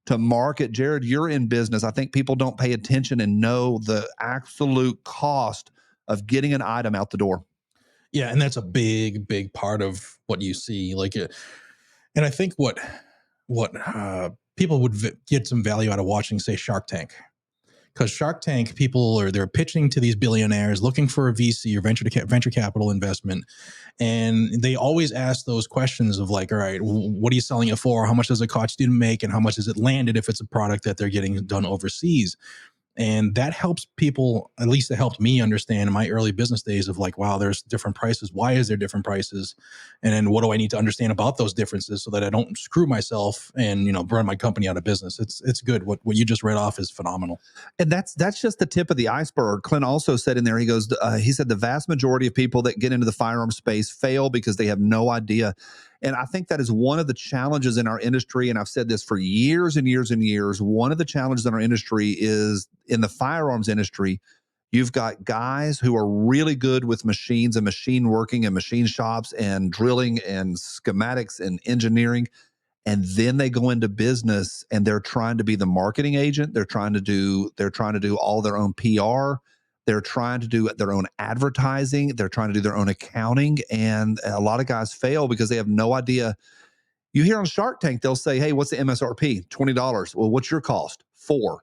to market. Jared, you're in business. I think people don't pay attention and know the absolute cost of getting an item out the door. Yeah, and that's a big part of what you see. Like, and I think what people would get some value out of watching, say, Shark Tank, because Shark Tank people they're pitching to these billionaires looking for a VC or venture capital investment, and they always ask those questions of like, all right, what are you selling it for? How much does it cost you to make, and how much is it landed if it's a product that they're getting done overseas? And that helps people, at least it helped me understand in my early business days of like, wow, there's different prices. Why is there different prices? And then what do I need to understand about those differences so that I don't screw myself and, burn my company out of business? It's good. What you just read off is phenomenal. And that's just the tip of the iceberg. Clint also said in there, he said the vast majority of people that get into the firearm space fail because they have no idea. And I think that is one of the challenges in our industry. And I've said this for years and years and years. One of the challenges in our industry is in the firearms industry, you've got guys who are really good with machines and machine working and machine shops and drilling and schematics and engineering. And then they go into business and they're trying to be the marketing agent. They're trying to do all their own PR. They're trying to do their own advertising. They're trying to do their own accounting. And a lot of guys fail because they have no idea. You hear on Shark Tank, they'll say, hey, what's the MSRP? $20. Well, what's your cost? $4.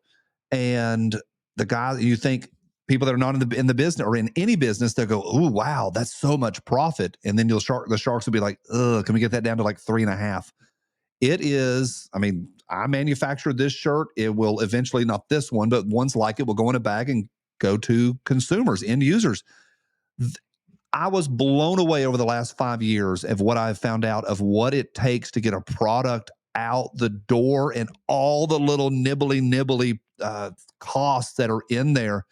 And the guy, you think people that are not in the business or in any business, they'll go, oh, wow, that's so much profit. And then the sharks will be like, can we get that down to like 3.5? It is, I manufactured this shirt. It will eventually, not this one, but ones like it will go in a bag and go to consumers, end users. I was blown away over the last 5 years of what I've found out of what it takes to get a product out the door and all the little nibbly costs that are in there.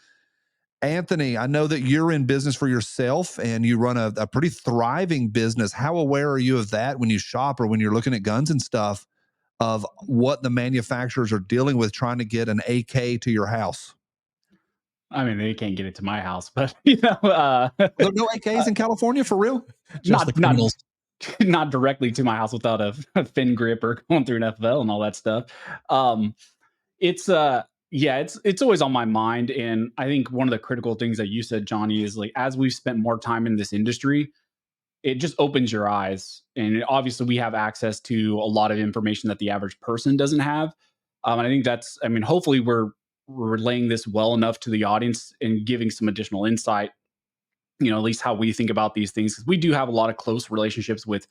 Anthony, I know that you're in business for yourself and you run a pretty thriving business. How aware are you of that when you shop or when you're looking at guns and stuff, of what the manufacturers are dealing with trying to get an AK to your house? I mean, they can't get it to my house, but There are no AKs in California for real? Just the criminals. not directly to my house without a fin grip or going through an FL and all that stuff. It's yeah, it's always on my mind. And I think one of the critical things that you said, Johnny, is like, as we've spent more time in this industry, it just opens your eyes. And obviously we have access to a lot of information that the average person doesn't have. And I think hopefully we're relaying this well enough to the audience and giving some additional insight, at least how we think about these things. Because we do have a lot of close relationships with,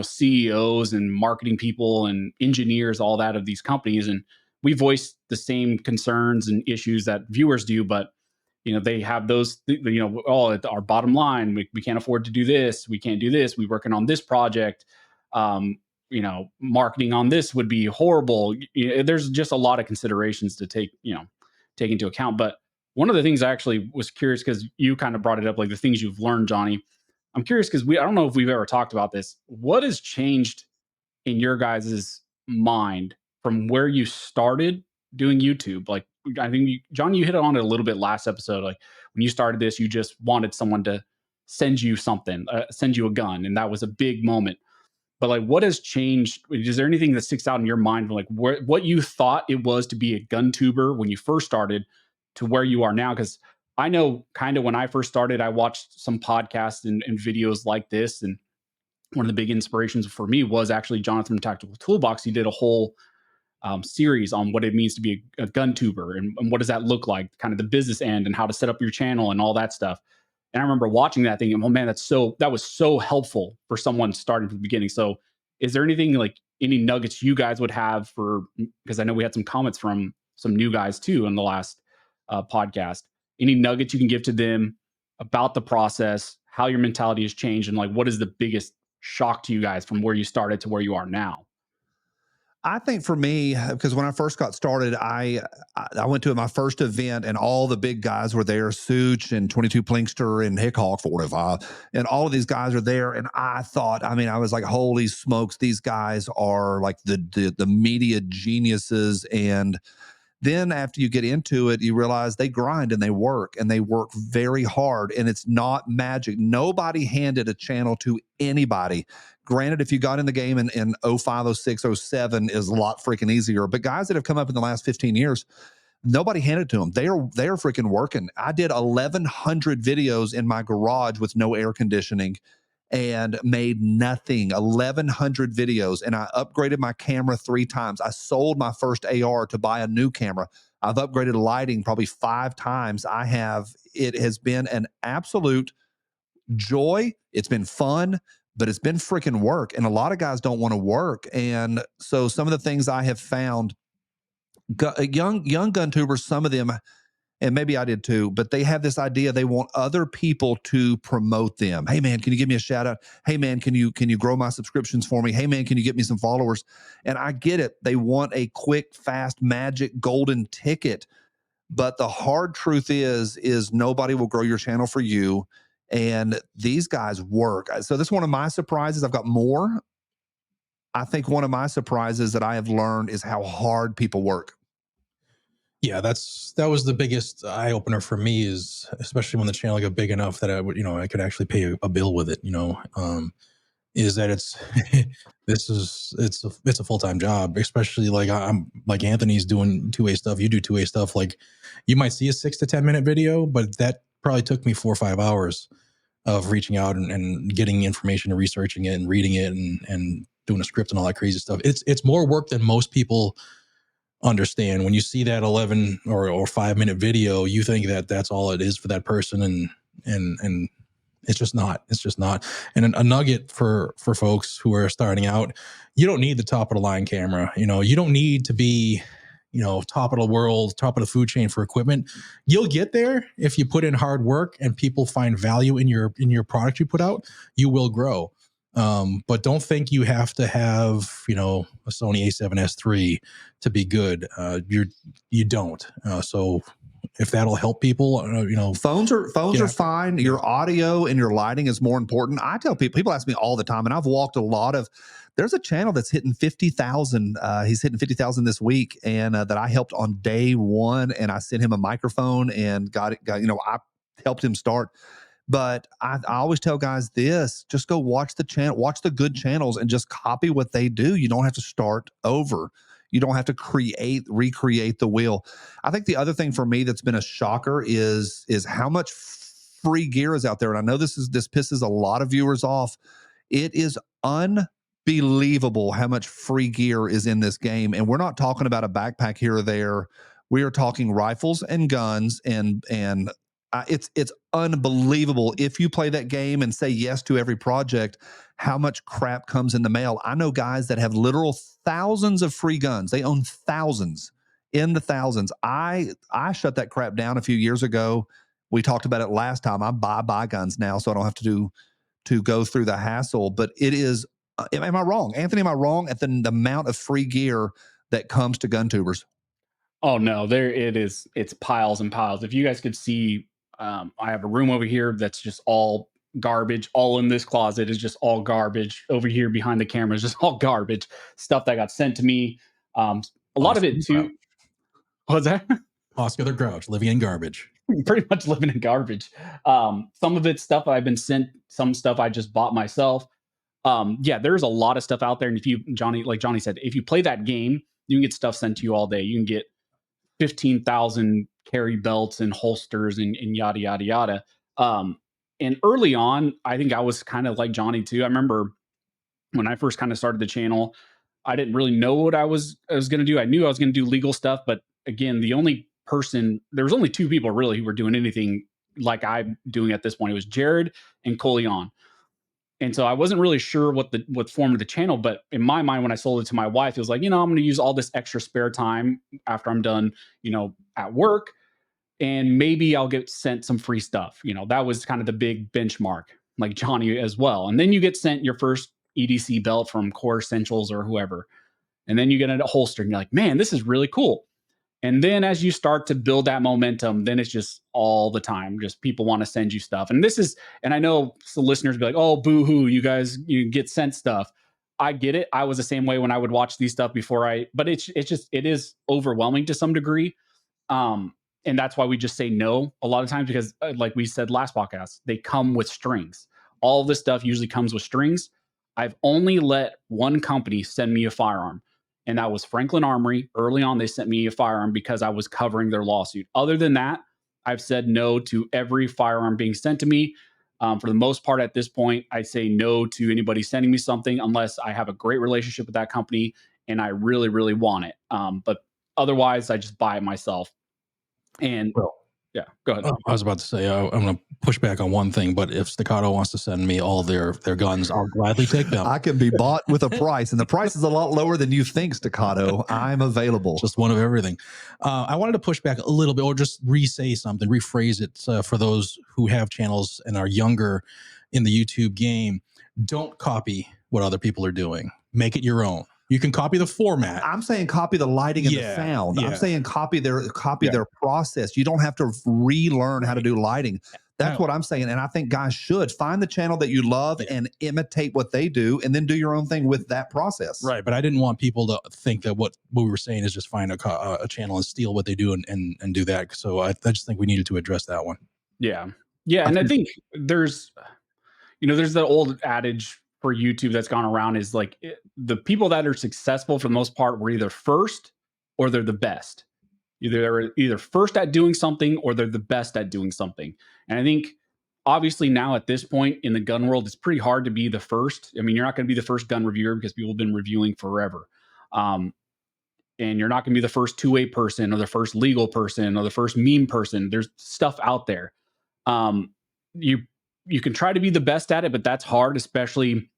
CEOs and marketing people and engineers, all that, of these companies. And we voice the same concerns and issues that viewers do, but they have those, our bottom line, we can't afford to do this. We can't do this. We're working on this project. Marketing on this would be horrible. There's just a lot of considerations to take into account. But one of the things I actually was curious, because you kind of brought it up, like the things you've learned, Johnny. I'm curious because I don't know if we've ever talked about this. What has changed in your guys' mind from where you started doing YouTube? Like, I think John, you hit on it a little bit last episode. Like when you started this, you just wanted someone to send you something, send you a gun, and that was a big moment. But like, what has changed? Is there anything that sticks out in your mind from like what you thought it was to be a GunTuber when you first started to where you are now? Because I know kind of when I first started, I watched some podcasts and videos like this, and one of the big inspirations for me was actually Jonathan from Tactical Toolbox. He did a whole series on what it means to be a GunTuber and what does that look like, kind of the business end and how to set up your channel and all that stuff. And I remember watching that thinking, oh man, that was so helpful for someone starting from the beginning. So is there anything, like any nuggets you guys would have because I know we had some comments from some new guys too in the last podcast, any nuggets you can give to them about the process, how your mentality has changed, and like, what is the biggest shock to you guys from where you started to where you are now? I think for me, because when I first got started, I went to my first event and all the big guys were there, Such and 22 Plinkster and Hickhawk 45, and all of these guys are there. And I thought, I was like, holy smokes, these guys are like the media geniuses. And then after you get into it, you realize they grind and they work very hard, and it's not magic. Nobody handed a channel to anybody. Granted, if you got in the game in 05, 06, 07 is a lot freaking easier, but guys that have come up in the last 15 years, Nobody handed it to them. They're freaking working. I did 1,100 videos in my garage with no air conditioning and made nothing. 1,100 videos, and I upgraded my camera 3 times. I sold my first AR to buy a new camera. I've upgraded lighting probably 5 times. It has been an absolute joy. It's been fun, but it's been freaking work. And a lot of guys don't want to work. And so some of the things I have found, young gun tubers, some of them, and maybe I did too, but they have this idea they want other people to promote them. Hey man, can you give me a shout out? Hey man, can you grow my subscriptions for me? Hey man, can you get me some followers? And I get it. They want a quick, fast, magic golden ticket. But the hard truth is nobody will grow your channel for you. And these guys work. So this is one of my surprises. I've got more. I think one of my surprises that I have learned is how hard people work. Yeah, that was the biggest eye opener for me, is especially when the channel got big enough that I would, I could actually pay a bill with it, is that it's a full-time job, especially like I'm like Anthony's doing two-way stuff. You do two-way stuff. Like you might see a 6 to 10 minute video, but that probably took me 4 or 5 hours of reaching out and getting information and researching it and reading it and doing a script and all that crazy stuff. It's more work than most people understand. When you see that 11 or 5 minute video, you think that that's all it is for that person, and it's just not. And a nugget for folks who are starting out: you don't need the top of the line camera. You don't need to be top of the world, top of the food chain for equipment. You'll get there if you put in hard work and people find value in your product you put out. You will grow. But don't think you have to have, a Sony A7S III to be good. You don't. So if that'll help people, phones are fine. Your audio and your lighting is more important. I tell people ask me all the time, and I've walked a lot of, there's a channel that's hitting 50,000. He's hitting 50,000 this week, and that I helped on day one, and I sent him a microphone and got I helped him start. But I always tell guys this: just go watch the channel, watch the good channels, and just copy what they do. You don't have to start over. You don't have to recreate the wheel. I think the other thing for me that's been a shocker is how much free gear is out there. And I know this pisses a lot of viewers off. It is unbelievable how much free gear is in this game. And we're not talking about a backpack here or there. We are talking rifles and guns, and it's unbelievable. If you play that game and say yes to every project, how much crap comes in the mail. I know guys that have literal thousands of free guns. They own thousands, in the thousands. I shut that crap down a few years ago. We talked about it last time. I buy guns now, so I don't have to go through the hassle. But it is, am I wrong, Anthony? Am I wrong at the amount of free gear that comes to gun tubers? Oh no, there it is. It's piles and piles. If you guys could see, I have a room over here that's just all garbage. All in this closet is just all garbage. Over here behind the camera is just all garbage stuff that got sent to me. A lot of it too. What's that? Oscar the Grouch, living in garbage. Pretty much living in garbage. Some of it's stuff I've been sent. Some stuff I just bought myself. Yeah, there's a lot of stuff out there. And if you, Johnny, like Johnny said, if you play that game, you can get stuff sent to you all day. You can get 15,000 carry belts and holsters and yada, yada, yada. And early on, I think I was kind of like Johnny too. I remember when I first kind of started the channel, I didn't really know what I was going to do. I knew I was going to do legal stuff, but again, there was only 2 people really who were doing anything like I'm doing at this point. It was Jared and Coleon. And so I wasn't really sure what form of the channel, but in my mind, when I sold it to my wife, it was like, I'm going to use all this extra spare time after I'm done, at work, and maybe I'll get sent some free stuff. That was kind of the big benchmark, like Johnny as well. And then you get sent your first EDC belt from Core Essentials or whoever. And then you get a holster and you're like, man, this is really cool. And then as you start to build that momentum, then it's just all the time, just people want to send you stuff. And I know the listeners be like, oh, boo-hoo, you get sent stuff. I get it. I was the same way when I would watch these stuff but it is overwhelming to some degree. And that's why we just say no a lot of times, because like we said last podcast, they come with strings. All of this stuff usually comes with strings. I've only let one company send me a firearm. and that was Franklin Armory. Early on, they sent me a firearm because I was covering their lawsuit. Other than that, I've said no to every firearm being sent to me. For the most part, at this point, I say no to anybody sending me something unless I have a great relationship with that company and I really, really want it. But otherwise, I just buy it myself. And Well, yeah, go ahead. I was about to say, I'm going to push back on one thing, but if Staccato wants to send me all their guns, I'll gladly take them. I can be bought with a price, and the price is a lot lower than you think, Staccato. I'm available. Just one of everything. I wanted to push back a little bit, or just re-say something, rephrase it for those who have channels and are younger in the YouTube game. Don't copy what other people are doing. Make it your own. You can copy the format. I'm saying copy the lighting and the sound. Yeah. I'm saying copy their process. You don't have to relearn how to do lighting. That's what I'm saying. And I think guys should find the channel that you love and imitate what they do, and then do your own thing with that process. Right. But I didn't want people to think that what we were saying is just find a channel and steal what they do and do that. So I just think we needed to address that one. Yeah. Yeah. And I think there's the old adage for YouTube that's gone around is like the people that are successful for the most part were either first or they're the best. They're either first at doing something or they're the best at doing something. And I think obviously now at this point in the gun world, it's pretty hard to be the first. I mean, you're not going to be the first gun reviewer because people have been reviewing forever. And you're not going to be the first two-way person or the first legal person or the first meme person. There's stuff out there. You can try to be the best at it, but that's hard, especially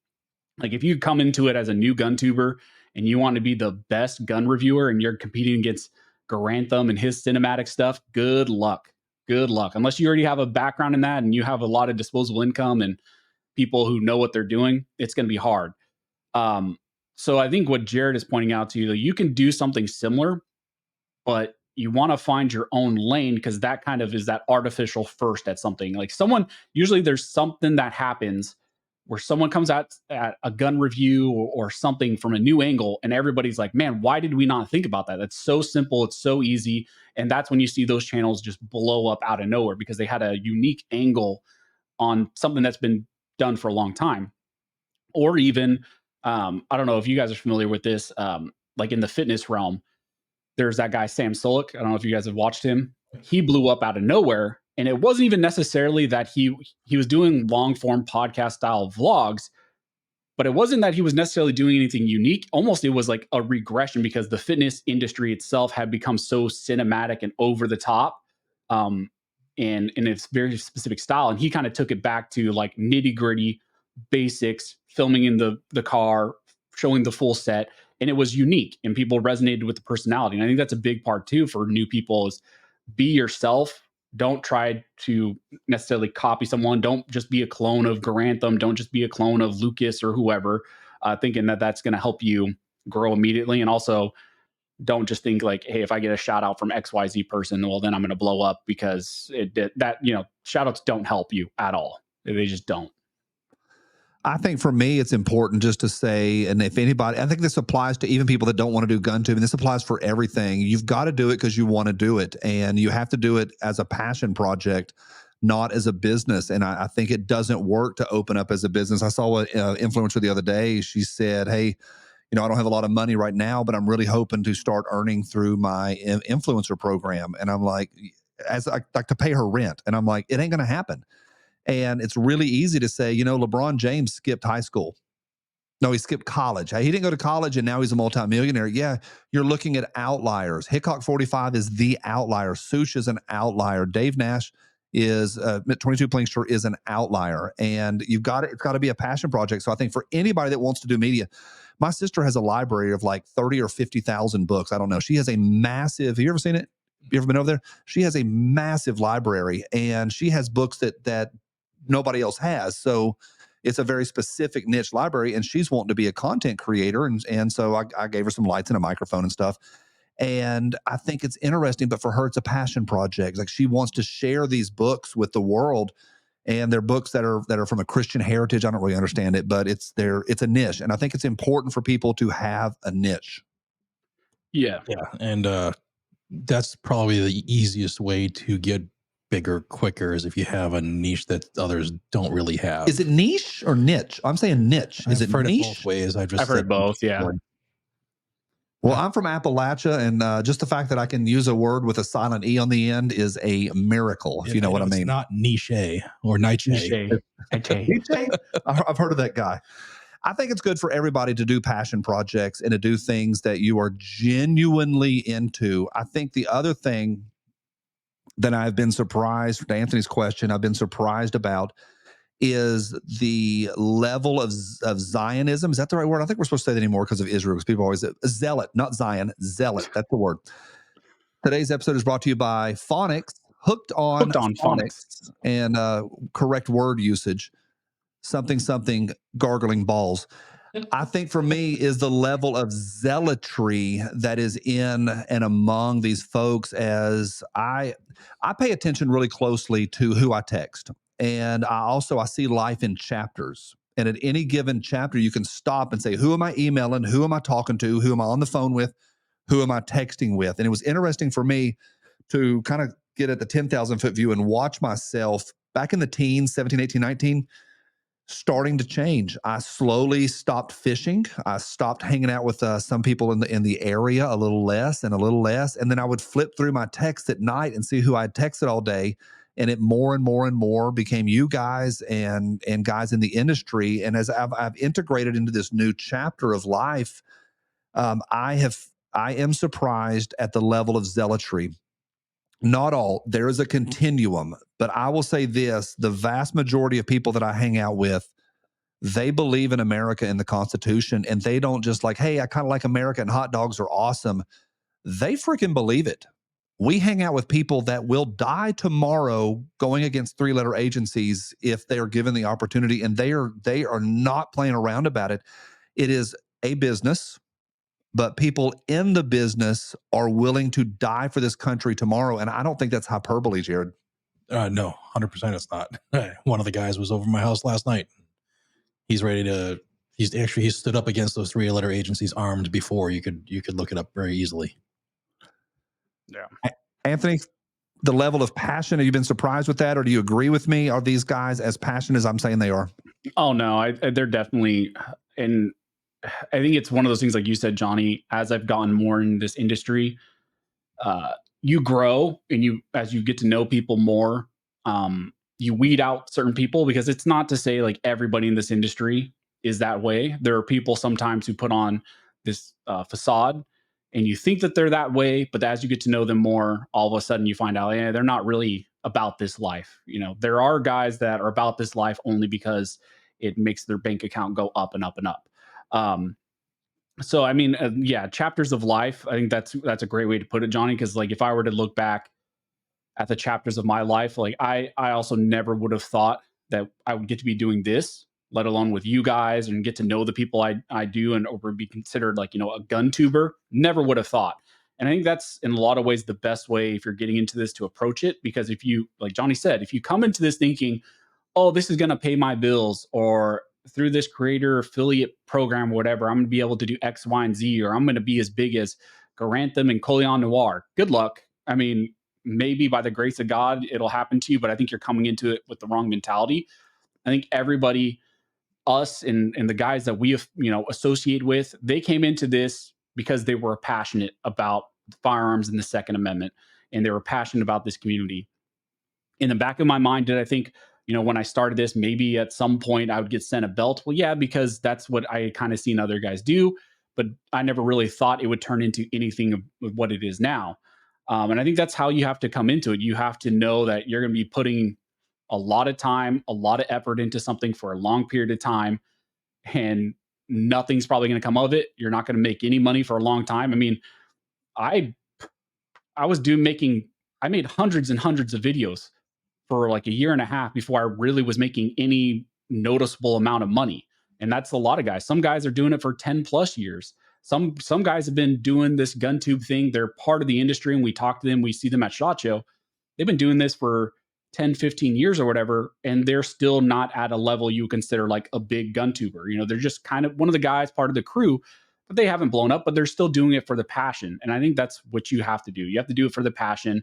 like if you come into it as a new GunTuber and you want to be the best gun reviewer and you're competing against Garantham and his cinematic stuff, good luck. Good luck. Unless you already have a background in that and you have a lot of disposable income and people who know what they're doing, it's going to be hard. So I think what Jared is pointing out to you, you can do something similar, but you want to find your own lane because that kind of is that artificial first at something. Like usually there's something that happens where someone comes out at a gun review or something from a new angle and everybody's like, man, why did we not think about that? That's so simple. It's so easy. And that's when you see those channels just blow up out of nowhere because they had a unique angle on something that's been done for a long time. Or even, I don't know if you guys are familiar with this, like in the fitness realm, there's that guy, Sam Sulek. I don't know if you guys have watched him. He blew up out of nowhere. And it wasn't even necessarily that he was doing long form podcast style vlogs, but it wasn't that he was necessarily doing anything unique. Almost it was like a regression because the fitness industry itself had become so cinematic and over the top and in its very specific style. And he kind of took it back to like nitty gritty basics, filming in the car, showing the full set. And it was unique and people resonated with the personality. And I think that's a big part too for new people is be yourself. Don't try to necessarily copy someone. Don't just be a clone of Garantham. Don't just be a clone of Lucas or whoever, thinking that that's going to help you grow immediately. And also don't just think like, hey, if I get a shout out from XYZ person, well, then I'm going to blow up because shout outs don't help you at all. They just don't. I think for me, it's important just to say, and if anybody, I think this applies to even people that don't want to do GunTuber, and this applies for everything. You've got to do it because you want to do it, and you have to do it as a passion project, not as a business. And I think it doesn't work to open up as a business. I saw an influencer the other day. She said, hey, I don't have a lot of money right now, but I'm really hoping to start earning through my influencer program. And I'm like, as I like to pay her rent. And I'm like, it ain't going to happen. And it's really easy to say, LeBron James skipped high school. No, he skipped college. He didn't go to college and now he's a multimillionaire. Yeah, you're looking at outliers. Hickok 45 is the outlier. Sush is an outlier. Dave Nash is 22 Plinkster is an outlier. And it's got to be a passion project. So I think for anybody that wants to do media, my sister has a library of like 30 or 50,000 books. I don't know. She has a massive, have you ever seen it? You ever been over there? She has a massive library and she has books that nobody else has. So it's a very specific niche library and she's wanting to be a content creator. And so I gave her some lights and a microphone and stuff. And I think it's interesting, but for her, it's a passion project. Like she wants to share these books with the world and they're books that are from a Christian heritage. I don't really understand it, but it's a niche. And I think it's important for people to have a niche. Yeah. Yeah. And that's probably the easiest way to get bigger quicker is if you have a niche that others don't really have. Is it niche or niche? I'm saying niche. Is it niche? niche? Both ways. I've heard both. Yeah. Well, I'm from Appalachia, and just the fact that I can use a word with a silent E on the end is a miracle, if you know what I It's mean. not niche or niche. Niche. I've heard of that guy. I think it's good for everybody to do passion projects and to do things that you are genuinely into. I think the other thing that I've been surprised, to Anthony's question, I've been surprised about is the level of Zionism. Is that the right word? I think we're supposed to say that anymore because of Israel, because people always zealot, not Zion, zealot. That's the word. Today's episode is brought to you by Phonics, hooked on Phonics. and correct word usage. Something gargling balls. I think for me is the level of zealotry that is in and among these folks, as I pay attention really closely to who I text. And I see life in chapters. And at any given chapter, you can stop and say, who am I emailing? Who am I talking to? Who am I on the phone with? Who am I texting with? And it was interesting for me to kind of get at the 10,000 foot view and watch myself back in the teens, 17, 18, 19, starting to change. I slowly stopped fishing. I stopped hanging out with some people in the area a little less and a little less. And then I would flip through my texts at night and see who I'd texted all day. And it more and more and more became you guys and guys in the industry. And as I've integrated into this new chapter of life, I am surprised at the level of zealotry. Not all. There is a continuum, but I will say this: the vast majority of people that I hang out with, they believe in America and the Constitution, and they don't just like, hey, I kind of like America and hot dogs are awesome. They freaking believe it. We hang out with people that will die tomorrow going against three-letter agencies if they are given the opportunity, and they are not playing around about it. It is a business, but people in the business are willing to die for this country tomorrow, and I don't think that's hyperbole, Jared. No, 100% it's not. One of the guys was over my house last night. He's ready to. He stood up against those three-letter agencies armed before. You could look it up very easily. Yeah, Anthony, the level of passion, have you been surprised with that, or do you agree with me? Are these guys as passionate as I'm saying they are? Oh no, they're definitely, and I think it's one of those things, like you said, Johnny. As I've gotten more in this industry, you grow, and as you get to know people more, you weed out certain people, because it's not to say like everybody in this industry is that way. There are people sometimes who put on this facade, and you think that they're that way, but as you get to know them more, all of a sudden you find out, yeah, they're not really about this life. There are guys that are about this life only because it makes their bank account go up and up and up. So I mean, yeah, chapters of life. I think that's a great way to put it, Johnny. Because like, if I were to look back at the chapters of my life, like I also never would have thought that I would get to be doing this, let alone with you guys, and get to know the people I do, and or be considered like, a GunTuber. Never would have thought. And I think that's in a lot of ways the best way, if you're getting into this, to approach it. Because if you, like Johnny said, if you come into this thinking, oh, this is going to pay my bills, or through this creator affiliate program or whatever, I'm going to be able to do X, Y, and Z, or I'm going to be as big as Garantham and Colion Noir. Good luck. I mean, maybe by the grace of God, it'll happen to you, but I think you're coming into it with the wrong mentality. I think everybody, us and the guys that we associate with, they came into this because they were passionate about firearms and the Second Amendment, and they were passionate about this community. In the back of my mind, did I think, when I started this, maybe at some point I would get sent a belt? Well, yeah, because that's what I kind of seen other guys do, but I never really thought it would turn into anything of what it is now. And I think that's how you have to come into it. You have to know that you're going to be putting a lot of time, a lot of effort into something for a long period of time, and nothing's probably going to come of it. You're not going to make any money for a long time. I mean, I was I made hundreds and hundreds of videos for like a year and a half before I really was making any noticeable amount of money. And that's a lot of guys. Some guys are doing it for 10 plus years. Some guys have been doing this GunTube thing. They're part of the industry, and we talk to them. We see them at SHOT Show. They've been doing this for 10, 15 years or whatever, and they're still not at a level you consider like a big GunTuber. They're just kind of one of the guys, part of the crew, but they haven't blown up, but they're still doing it for the passion. And I think that's what you have to do. You have to do it for the passion.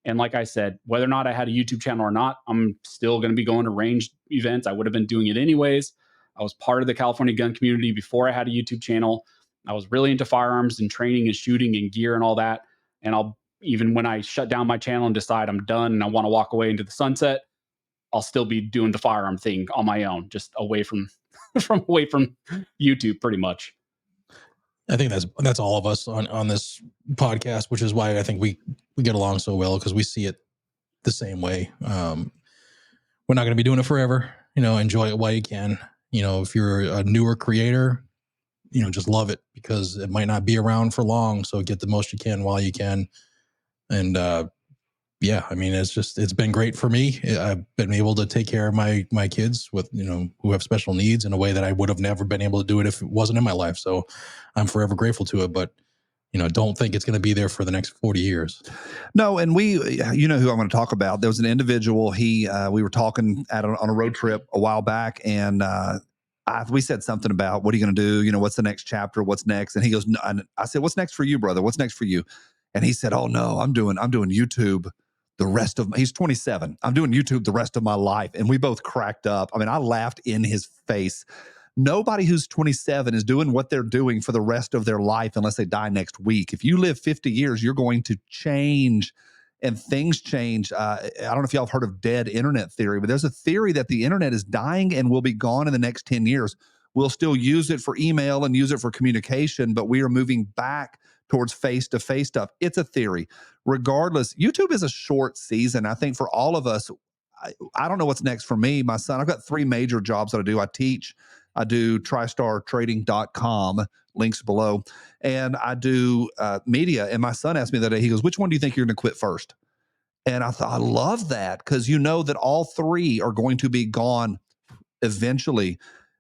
And like I said, whether or not I had a YouTube channel or not, I'm still going to be going to range events. I would have been doing it anyways. I was part of the California gun community before I had a YouTube channel. I was really into firearms and training and shooting and gear and all that. And I'll, even when I shut down my channel and decide I'm done and I want to walk away into the sunset, I'll still be doing the firearm thing on my own, just away from away from YouTube pretty much. I think that's all of us on this podcast, which is why I think we get along so well, because we see it the same way. We're not going to be doing it forever. Enjoy it while you can. If you're a newer creator, just love it, because it might not be around for long. So get the most you can while you can. And yeah, I mean, it's been great for me. I've been able to take care of my kids with, who have special needs in a way that I would have never been able to do it if it wasn't in my life. So I'm forever grateful to it. But don't think it's going to be there for the next 40 years. No, and who I'm going to talk about. There was an individual. We were talking on a road trip a while back, and we said something about, what are you going to do? What's the next chapter? What's next? And he goes, no. And I said, what's next for you, brother? What's next for you? And he said, oh no, I'm doing YouTube the rest of. He's 27. I'm doing YouTube the rest of my life. And we both cracked up. I mean, I laughed in his face. Nobody who's 27 is doing what they're doing for the rest of their life unless they die next week. If you live 50 years, you're going to change, and things change. I don't know if y'all have heard of dead internet theory, but there's a theory that the internet is dying and will be gone in the next 10 years. We'll still use it for email and use it for communication, but we are moving back towards face-to-face stuff. It's a theory. Regardless, YouTube is a short season. I think for all of us, I don't know what's next for me. My son, I've got 3 major jobs that I do. I teach. I do tristartrading.com, links below, and I do media. And my son asked me the other day, he goes, which one do you think you're going to quit first? And I thought, I love that, because that all 3 are going to be gone eventually.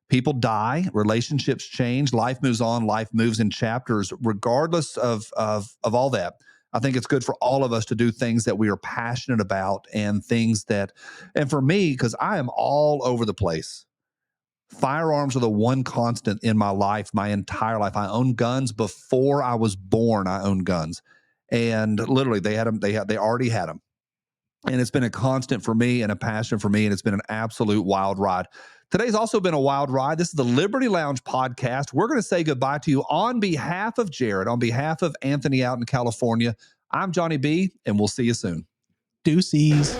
People die, relationships change, life moves on, life moves in chapters. Regardless of all that, I think it's good for all of us to do things that we are passionate about, and for me, because I am all over the place. Firearms are the one constant in my life, my entire life. I owned guns before I was born. I owned guns, and literally they had them. They already had them, and it's been a constant for me and a passion for me, and it's been an absolute wild ride. Today's also been a wild ride. This is the Liberty Lounge podcast. We're going to say goodbye to you on behalf of Jared, on behalf of Anthony out in California. I'm Johnny B, and we'll see you soon. Deuces.